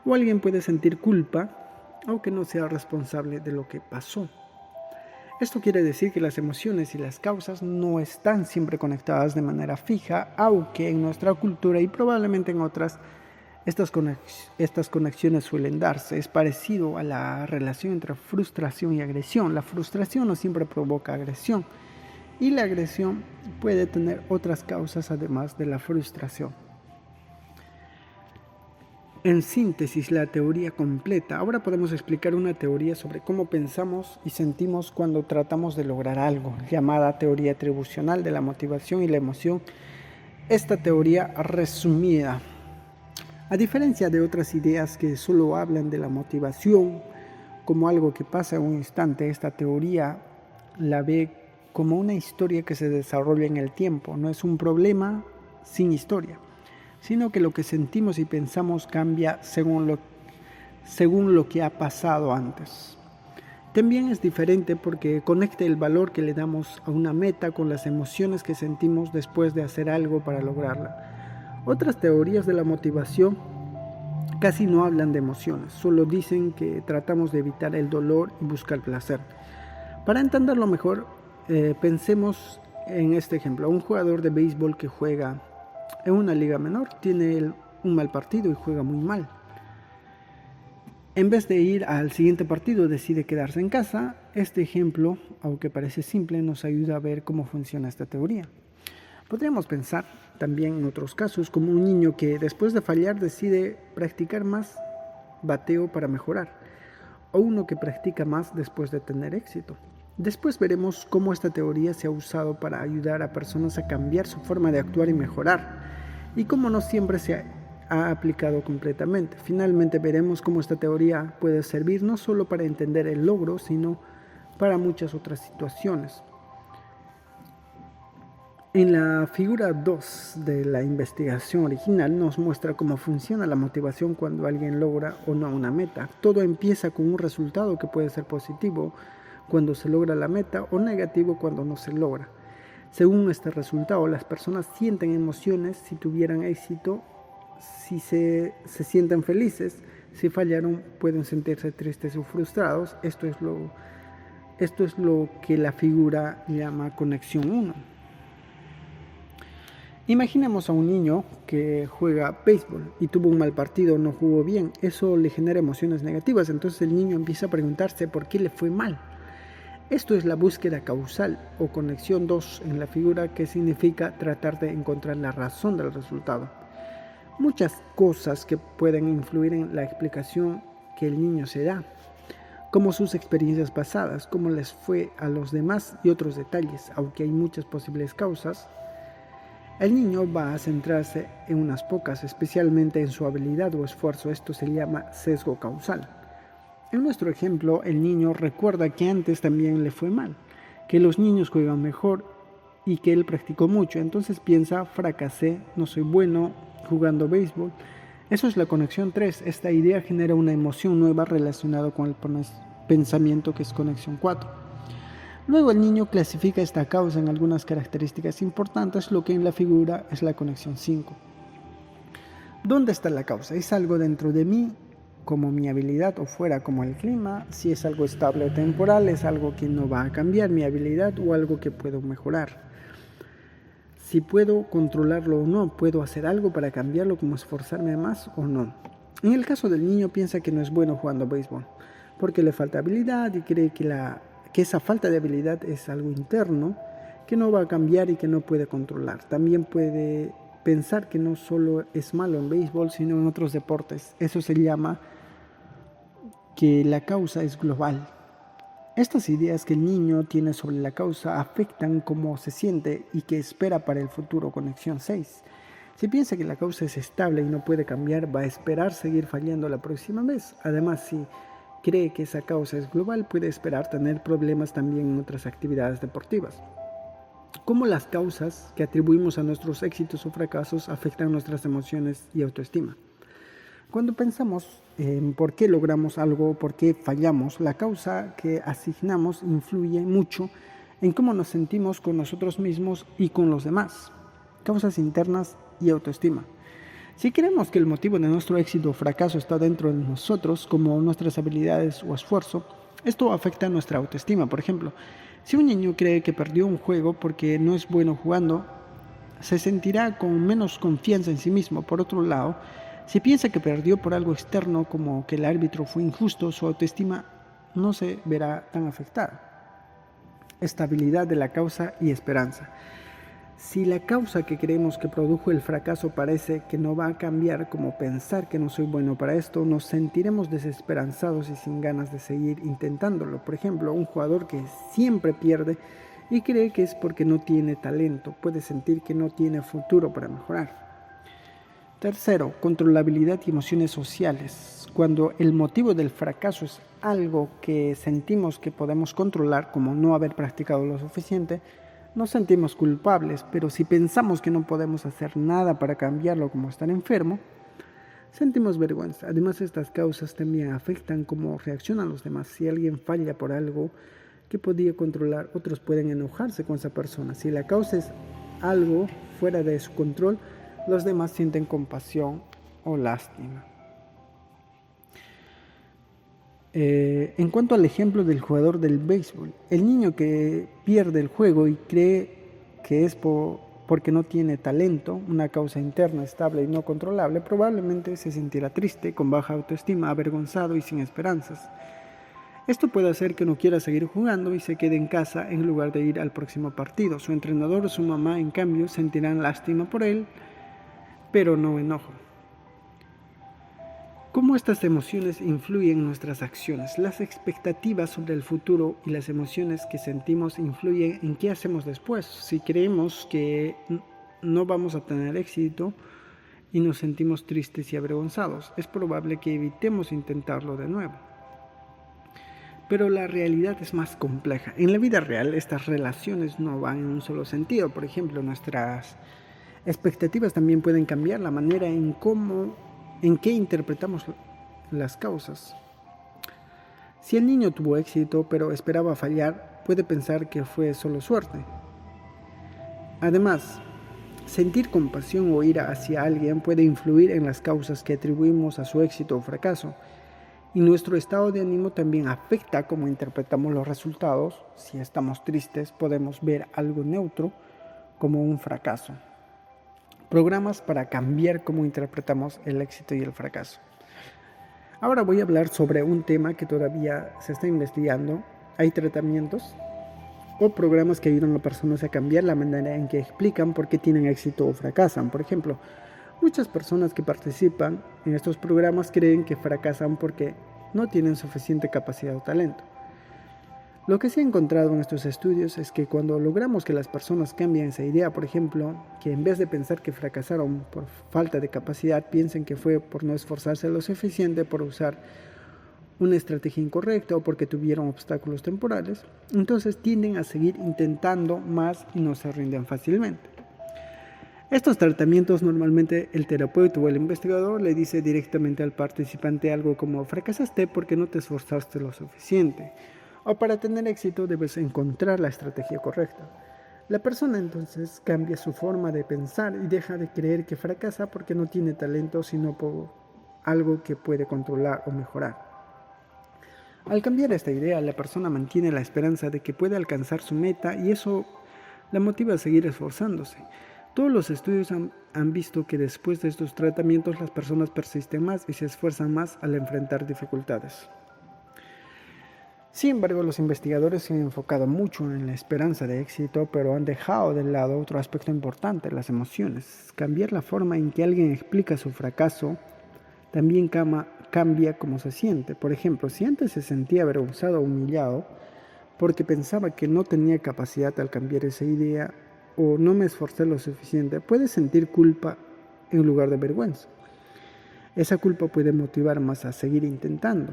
O alguien puede sentir culpa, aunque no sea responsable de lo que pasó. Esto quiere decir que las emociones y las causas no están siempre conectadas de manera fija, aunque en nuestra cultura y probablemente en otras, estas conexiones suelen darse. Es parecido a la relación entre frustración y agresión. La frustración no siempre provoca agresión y la agresión puede tener otras causas además de la frustración. En síntesis, la teoría completa. Ahora podemos explicar una teoría sobre cómo pensamos y sentimos cuando tratamos de lograr algo, llamada teoría atribucional de la motivación y la emoción. Esta teoría resumida, a diferencia de otras ideas que solo hablan de la motivación como algo que pasa en un instante, esta teoría la ve como una historia que se desarrolla en el tiempo. No es un problema sin historia, sino que lo que sentimos y pensamos cambia según lo que ha pasado antes. También es diferente porque conecta el valor que le damos a una meta con las emociones que sentimos después de hacer algo para lograrla. Otras teorías de la motivación casi no hablan de emociones, solo dicen que tratamos de evitar el dolor y buscar placer. Para entenderlo mejor, pensemos en este ejemplo. Un jugador de béisbol que juega en una liga menor tiene un mal partido y juega muy mal. En vez de ir al siguiente partido, decide quedarse en casa. Este ejemplo, aunque parece simple, nos ayuda a ver cómo funciona esta teoría. Podríamos pensar también en otros casos, como un niño que después de fallar decide practicar más bateo para mejorar, o uno que practica más después de tener éxito. Después veremos cómo esta teoría se ha usado para ayudar a personas a cambiar su forma de actuar y mejorar, y cómo no siempre se ha aplicado completamente. Finalmente veremos cómo esta teoría puede servir no solo para entender el logro, sino para muchas otras situaciones. En la figura 2 de la investigación original nos muestra cómo funciona la motivación cuando alguien logra o no una meta. Todo empieza con un resultado que puede ser positivo cuando se logra la meta o negativo cuando no se logra. Según este resultado, las personas sienten emociones si tuvieran éxito, si se sienten felices, si fallaron pueden sentirse tristes o frustrados. Esto es lo que la figura llama conexión 1. Imaginemos a un niño que juega béisbol y tuvo un mal partido, no jugó bien. Eso le genera emociones negativas, entonces el niño empieza a preguntarse por qué le fue mal. Esto es la búsqueda causal o conexión 2 en la figura, que significa tratar de encontrar la razón del resultado. Muchas cosas que pueden influir en la explicación que el niño se da, como sus experiencias pasadas, cómo les fue a los demás y otros detalles. Aunque hay muchas posibles causas, el niño va a centrarse en unas pocas, especialmente en su habilidad o esfuerzo. Esto se llama sesgo causal. En nuestro ejemplo, el niño recuerda que antes también le fue mal, que los niños juegan mejor y que él practicó mucho. Entonces piensa, fracasé, no soy bueno jugando béisbol. Eso es la conexión 3. Esta idea genera una emoción nueva relacionada con el pensamiento, que es conexión 4. Luego el niño clasifica esta causa en algunas características importantes, lo que en la figura es la conexión 5. ¿Dónde está la causa? ¿Es algo dentro de mí, como mi habilidad, o fuera, como el clima? Si es algo estable o temporal, es algo que no va a cambiar mi habilidad o algo que puedo mejorar. Si puedo controlarlo o no, puedo hacer algo para cambiarlo, como esforzarme más o no. En el caso del niño, piensa que no es bueno jugando béisbol porque le falta habilidad y cree que esa falta de habilidad es algo interno que no va a cambiar y que no puede controlar. También puede pensar que no solo es malo en béisbol, sino en otros deportes. Eso se llama que la causa es global. Estas ideas que el niño tiene sobre la causa afectan cómo se siente y qué espera para el futuro. Conexión 6. Si piensa que la causa es estable y no puede cambiar, va a esperar seguir fallando la próxima vez. Además, si cree que esa causa es global, puede esperar tener problemas también en otras actividades deportivas. Cómo las causas que atribuimos a nuestros éxitos o fracasos afectan nuestras emociones y autoestima. Cuando pensamos en por qué logramos algo o por qué fallamos, la causa que asignamos influye mucho en cómo nos sentimos con nosotros mismos y con los demás. Causas internas y autoestima. Si creemos que el motivo de nuestro éxito o fracaso está dentro de nosotros, como nuestras habilidades o esfuerzo, esto afecta a nuestra autoestima. Por ejemplo, si un niño cree que perdió un juego porque no es bueno jugando, se sentirá con menos confianza en sí mismo. Por otro lado, si piensa que perdió por algo externo, como que el árbitro fue injusto, su autoestima no se verá tan afectada. Estabilidad de la causa y esperanza. Si la causa que creemos que produjo el fracaso parece que no va a cambiar, como pensar que no soy bueno para esto, nos sentiremos desesperanzados y sin ganas de seguir intentándolo. Por ejemplo, un jugador que siempre pierde y cree que es porque no tiene talento, puede sentir que no tiene futuro para mejorar. Tercero, controlabilidad y emociones sociales. Cuando el motivo del fracaso es algo que sentimos que podemos controlar, como no haber practicado lo suficiente, nos sentimos culpables, pero si pensamos que no podemos hacer nada para cambiarlo, como estar enfermo, sentimos vergüenza. Además, estas causas también afectan cómo reaccionan los demás. Si alguien falla por algo que podía controlar, otros pueden enojarse con esa persona. Si la causa es algo fuera de su control, los demás sienten compasión o lástima. En cuanto al ejemplo del jugador del béisbol, el niño que pierde el juego y cree que es porque no tiene talento, una causa interna estable y no controlable, probablemente se sentirá triste, con baja autoestima, avergonzado y sin esperanzas. Esto puede hacer que no quiera seguir jugando y se quede en casa en lugar de ir al próximo partido. Su entrenador o su mamá, en cambio, sentirán lástima por él, pero no enojo. ¿Cómo estas emociones influyen en nuestras acciones? Las expectativas sobre el futuro y las emociones que sentimos influyen en qué hacemos después. Si creemos que no vamos a tener éxito y nos sentimos tristes y avergonzados, es probable que evitemos intentarlo de nuevo. Pero la realidad es más compleja. En la vida real, estas relaciones no van en un solo sentido. Por ejemplo, nuestras expectativas también pueden cambiar la manera en qué interpretamos las causas. Si el niño tuvo éxito pero esperaba fallar, puede pensar que fue solo suerte. Además, sentir compasión o ira hacia alguien puede influir en las causas que atribuimos a su éxito o fracaso. Y nuestro estado de ánimo también afecta cómo interpretamos los resultados. Si estamos tristes, podemos ver algo neutro como un fracaso. Programas para cambiar cómo interpretamos el éxito y el fracaso. Ahora voy a hablar sobre un tema que todavía se está investigando. Hay tratamientos o programas que ayudan a personas a cambiar la manera en que explican por qué tienen éxito o fracasan. Por ejemplo, muchas personas que participan en estos programas creen que fracasan porque no tienen suficiente capacidad o talento. Lo que se ha encontrado en estos estudios es que cuando logramos que las personas cambien esa idea, por ejemplo, que en vez de pensar que fracasaron por falta de capacidad, piensen que fue por no esforzarse lo suficiente, por usar una estrategia incorrecta o porque tuvieron obstáculos temporales, entonces tienden a seguir intentando más y no se rinden fácilmente. Estos tratamientos normalmente el terapeuta o el investigador le dice directamente al participante algo como fracasaste porque no te esforzaste lo suficiente, o para tener éxito debes encontrar la estrategia correcta. La persona entonces cambia su forma de pensar y deja de creer que fracasa porque no tiene talento, sino por algo que puede controlar o mejorar. Al cambiar esta idea, la persona mantiene la esperanza de que puede alcanzar su meta y eso la motiva a seguir esforzándose. Todos los estudios han visto que después de estos tratamientos las personas persisten más y se esfuerzan más al enfrentar dificultades. Sin embargo, los investigadores se han enfocado mucho en la esperanza de éxito, pero han dejado de lado otro aspecto importante, las emociones. Cambiar la forma en que alguien explica su fracaso también cambia cómo se siente. Por ejemplo, si antes se sentía avergonzado o humillado porque pensaba que no tenía capacidad al cambiar esa idea o no me esforcé lo suficiente, puede sentir culpa en lugar de vergüenza. Esa culpa puede motivar más a seguir intentando.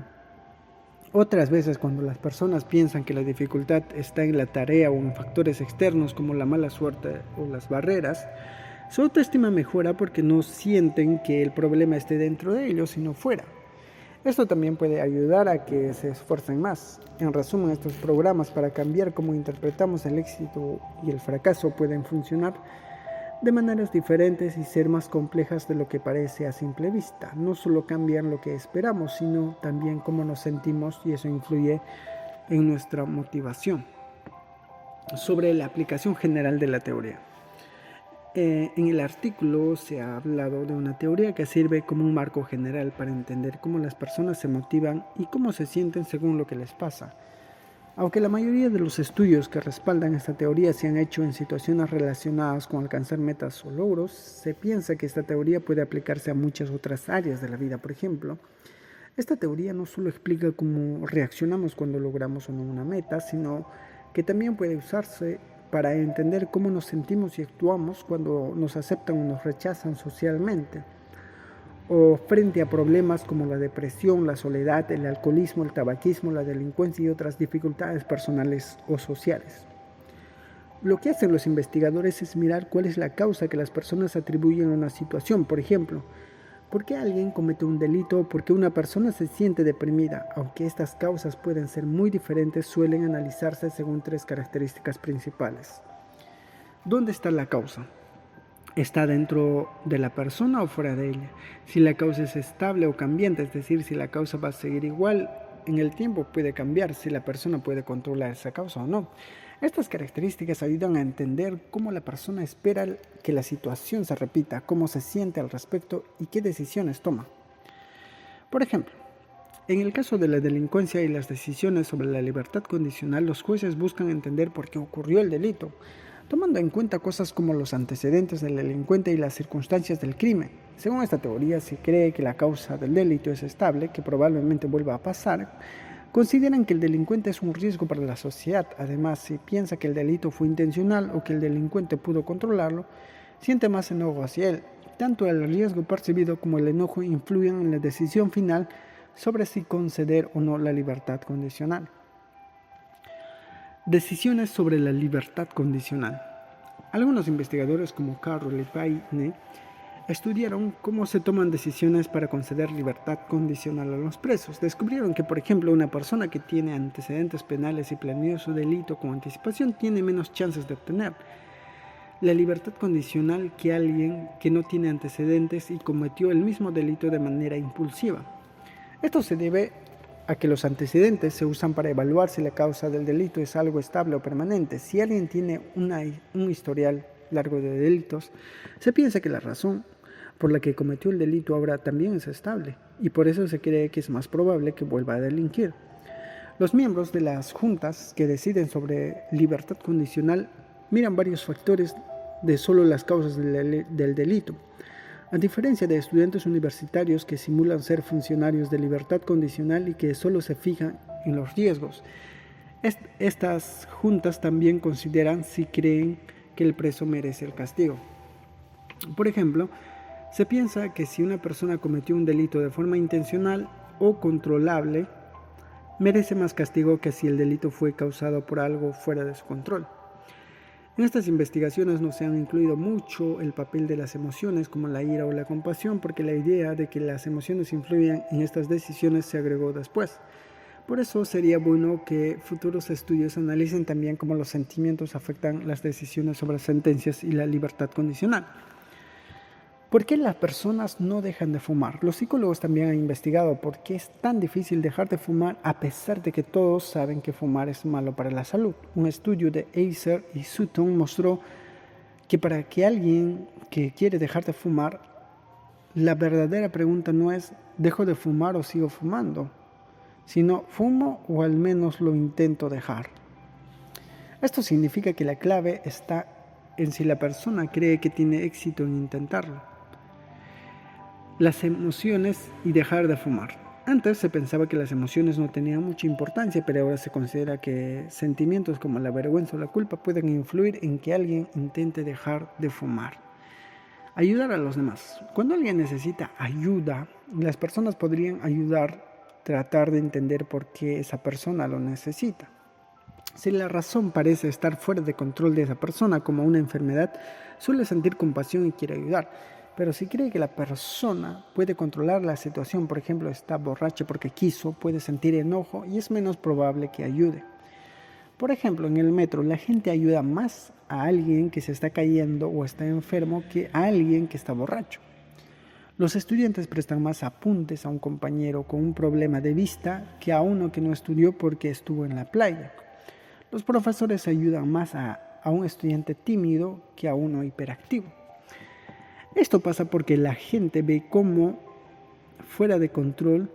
Otras veces, cuando las personas piensan que la dificultad está en la tarea o en factores externos como la mala suerte o las barreras, su autoestima mejora porque no sienten que el problema esté dentro de ellos, sino fuera. Esto también puede ayudar a que se esfuercen más. En resumen, estos programas para cambiar cómo interpretamos el éxito y el fracaso pueden funcionar de maneras diferentes y ser más complejas de lo que parece a simple vista. No solo cambian lo que esperamos, sino también cómo nos sentimos y eso influye en nuestra motivación. Sobre la aplicación general de la teoría. En el artículo se ha hablado de una teoría que sirve como un marco general para entender cómo las personas se motivan y cómo se sienten según lo que les pasa. Aunque la mayoría de los estudios que respaldan esta teoría se han hecho en situaciones relacionadas con alcanzar metas o logros, se piensa que esta teoría puede aplicarse a muchas otras áreas de la vida. Por ejemplo, esta teoría no solo explica cómo reaccionamos cuando logramos o no una meta, sino que también puede usarse para entender cómo nos sentimos y actuamos cuando nos aceptan o nos rechazan socialmente, o frente a problemas como la depresión, la soledad, el alcoholismo, el tabaquismo, la delincuencia y otras dificultades personales o sociales. Lo que hacen los investigadores es mirar cuál es la causa que las personas atribuyen a una situación. Por ejemplo, ¿por qué alguien comete un delito o por qué una persona se siente deprimida? Aunque estas causas pueden ser muy diferentes, suelen analizarse según tres características principales. ¿Dónde está la causa? ¿Está dentro de la persona o fuera de ella? Si la causa es estable o cambiante, es decir, si la causa va a seguir igual en el tiempo, puede cambiar, si la persona puede controlar esa causa o no. Estas características ayudan a entender cómo la persona espera que la situación se repita, cómo se siente al respecto y qué decisiones toma. Por ejemplo, en el caso de la delincuencia y las decisiones sobre la libertad condicional, los jueces buscan entender por qué ocurrió el delito, tomando en cuenta cosas como los antecedentes del delincuente y las circunstancias del crimen. Según esta teoría, se cree que la causa del delito es estable, que probablemente vuelva a pasar. Consideran que el delincuente es un riesgo para la sociedad. Además, si piensa que el delito fue intencional o que el delincuente pudo controlarlo, siente más enojo hacia él. Tanto el riesgo percibido como el enojo influyen en la decisión final sobre si conceder o no la libertad condicional. Decisiones sobre la libertad condicional. Algunos investigadores como Carroll y Payne estudiaron cómo se toman decisiones para conceder libertad condicional a los presos. Descubrieron que, por ejemplo, una persona que tiene antecedentes penales y planeó su delito con anticipación tiene menos chances de obtener la libertad condicional que alguien que no tiene antecedentes y cometió el mismo delito de manera impulsiva. Esto se debe a que los antecedentes se usan para evaluar si la causa del delito es algo estable o permanente. Si alguien tiene un historial largo de delitos, se piensa que la razón por la que cometió el delito ahora también es estable, y por eso se cree que es más probable que vuelva a delinquir. Los miembros de las juntas que deciden sobre libertad condicional miran varios factores de solo las causas del delito. A diferencia de estudiantes universitarios que simulan ser funcionarios de libertad condicional y que solo se fijan en los riesgos, estas juntas también consideran si creen que el preso merece el castigo. Por ejemplo, se piensa que si una persona cometió un delito de forma intencional o controlable, merece más castigo que si el delito fue causado por algo fuera de su control. En estas investigaciones no se han incluido mucho el papel de las emociones como la ira o la compasión, porque la idea de que las emociones influyen en estas decisiones se agregó después. Por eso sería bueno que futuros estudios analicen también cómo los sentimientos afectan las decisiones sobre sentencias y la libertad condicional. ¿Por qué las personas no dejan de fumar? Los psicólogos también han investigado por qué es tan difícil dejar de fumar a pesar de que todos saben que fumar es malo para la salud. Un estudio de Acer y Sutton mostró que para que alguien que quiere dejar de fumar, la verdadera pregunta no es ¿dejo de fumar o sigo fumando?, sino ¿fumo o al menos lo intento dejar? Esto significa que la clave está en si la persona cree que tiene éxito en intentarlo. Las emociones y dejar de fumar. Antes se pensaba que las emociones no tenían mucha importancia, pero ahora se considera que sentimientos como la vergüenza o la culpa pueden influir en que alguien intente dejar de fumar. Ayudar a los demás. Cuando alguien necesita ayuda, las personas podrían tratar de entender por qué esa persona lo necesita. Si la razón parece estar fuera de control de esa persona, como una enfermedad, suele sentir compasión y quiere ayudar. Pero si cree que la persona puede controlar la situación, por ejemplo, está borracha porque quiso, puede sentir enojo y es menos probable que ayude. Por ejemplo, en el metro, la gente ayuda más a alguien que se está cayendo o está enfermo que a alguien que está borracho. Los estudiantes prestan más apuntes a un compañero con un problema de vista que a uno que no estudió porque estuvo en la playa. Los profesores ayudan más a un estudiante tímido que a uno hiperactivo. Esto pasa porque la gente ve como fuera de control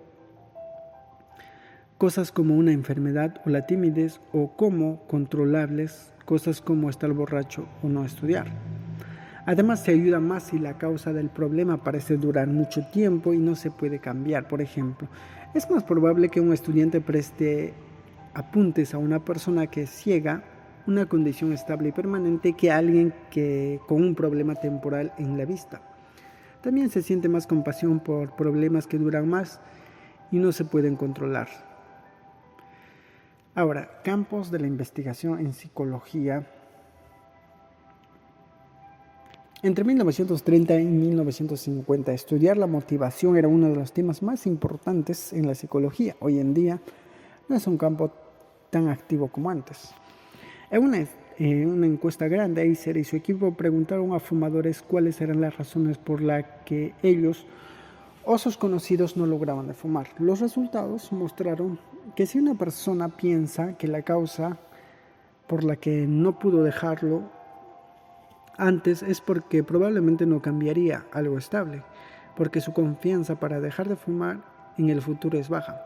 cosas como una enfermedad o la timidez, o como controlables cosas como estar borracho o no estudiar. Además, se ayuda más si la causa del problema parece durar mucho tiempo y no se puede cambiar. Por ejemplo, es más probable que un estudiante preste apuntes a una persona que es ciega, una condición estable y permanente, que a alguien con un problema temporal en la vista. También se siente más compasión por problemas que duran más y no se pueden controlar. Ahora, campos de la investigación en psicología. Entre 1930 y 1950, estudiar la motivación era uno de los temas más importantes en la psicología. Hoy en día no es un campo tan activo como antes. En una encuesta grande, Acer y su equipo preguntaron a fumadores cuáles eran las razones por las que ellos o sus conocidos no lograban de fumar. Los resultados mostraron que si una persona piensa que la causa por la que no pudo dejarlo antes es porque probablemente no cambiaría algo estable, porque su confianza para dejar de fumar en el futuro es baja.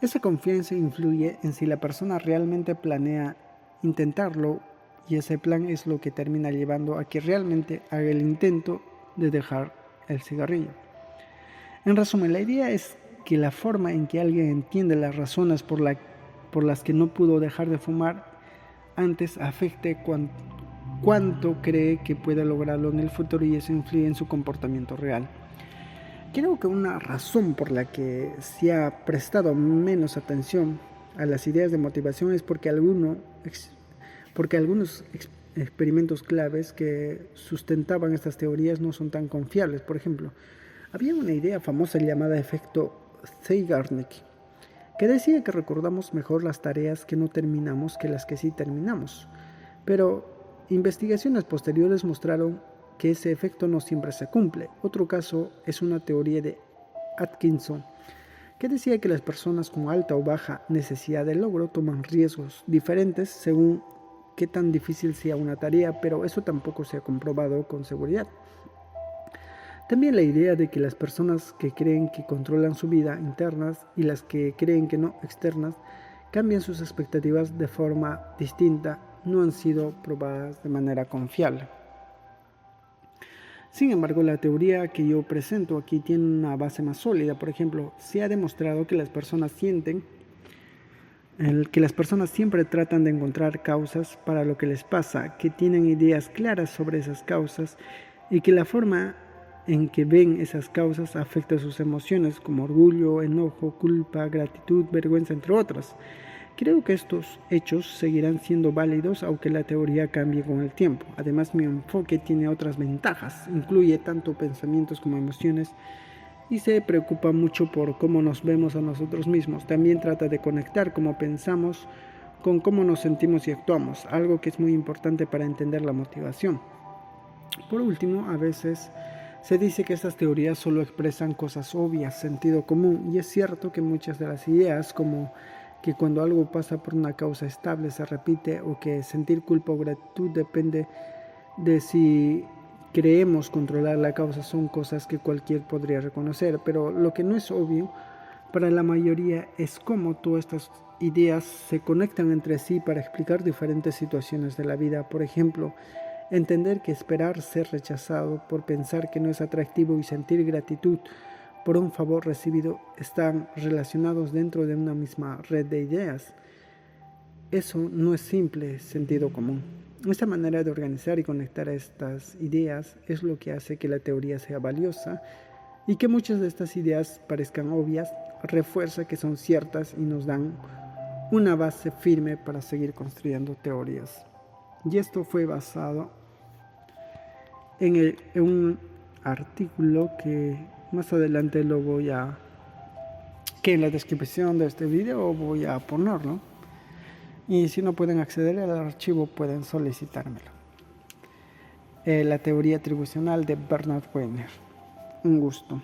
Esa confianza influye en si la persona realmente planea intentarlo, y ese plan es lo que termina llevando a que realmente haga el intento de dejar el cigarrillo. En resumen, la idea es que la forma en que alguien entiende las razones por las que no pudo dejar de fumar antes afecte cuánto cree que puede lograrlo en el futuro, y eso influye en su comportamiento real. Creo que una razón por la que se ha prestado menos atención a las ideas de motivación es porque algunos experimentos claves que sustentaban estas teorías no son tan confiables. Por ejemplo, había una idea famosa llamada efecto Zeigarnik, que decía que recordamos mejor las tareas que no terminamos que las que sí terminamos. Pero investigaciones posteriores mostraron que ese efecto no siempre se cumple. Otro caso es una teoría de Atkinson, que decía que las personas con alta o baja necesidad de logro toman riesgos diferentes según qué tan difícil sea una tarea, pero eso tampoco se ha comprobado con seguridad. También la idea de que las personas que creen que controlan su vida internas y las que creen que no externas cambian sus expectativas de forma distinta no han sido probadas de manera confiable. Sin embargo, la teoría que yo presento aquí tiene una base más sólida. Por ejemplo, se ha demostrado que las personas siempre tratan de encontrar causas para lo que les pasa, que tienen ideas claras sobre esas causas y que la forma en que ven esas causas afecta sus emociones como orgullo, enojo, culpa, gratitud, vergüenza, entre otras, Creo que estos hechos seguirán siendo válidos aunque la teoría cambie con el tiempo. Además, mi enfoque tiene otras ventajas, incluye tanto pensamientos como emociones y se preocupa mucho por cómo nos vemos a nosotros mismos. También trata de conectar cómo pensamos con cómo nos sentimos y actuamos, algo que es muy importante para entender la motivación. Por último, a veces se dice que estas teorías solo expresan cosas obvias, sentido común, y es cierto que muchas de las ideas, como que cuando algo pasa por una causa estable se repite, o que sentir culpa o gratitud depende de si creemos controlar la causa, son cosas que cualquiera podría reconocer, pero lo que no es obvio para la mayoría es cómo todas estas ideas se conectan entre sí para explicar diferentes situaciones de la vida. Por ejemplo, entender que esperar ser rechazado por pensar que no es atractivo y sentir gratitud por un favor recibido están relacionados dentro de una misma red de ideas. Eso no es simple sentido común. Esta manera de organizar y conectar estas ideas es lo que hace que la teoría sea valiosa y que muchas de estas ideas parezcan obvias, refuerza que son ciertas y nos dan una base firme para seguir construyendo teorías. Y esto fue basado en un artículo que más adelante que en la descripción de este video voy a ponerlo. Y si no pueden acceder al archivo, pueden solicitármelo. La teoría atribucional de Bernard Wiener. Un gusto.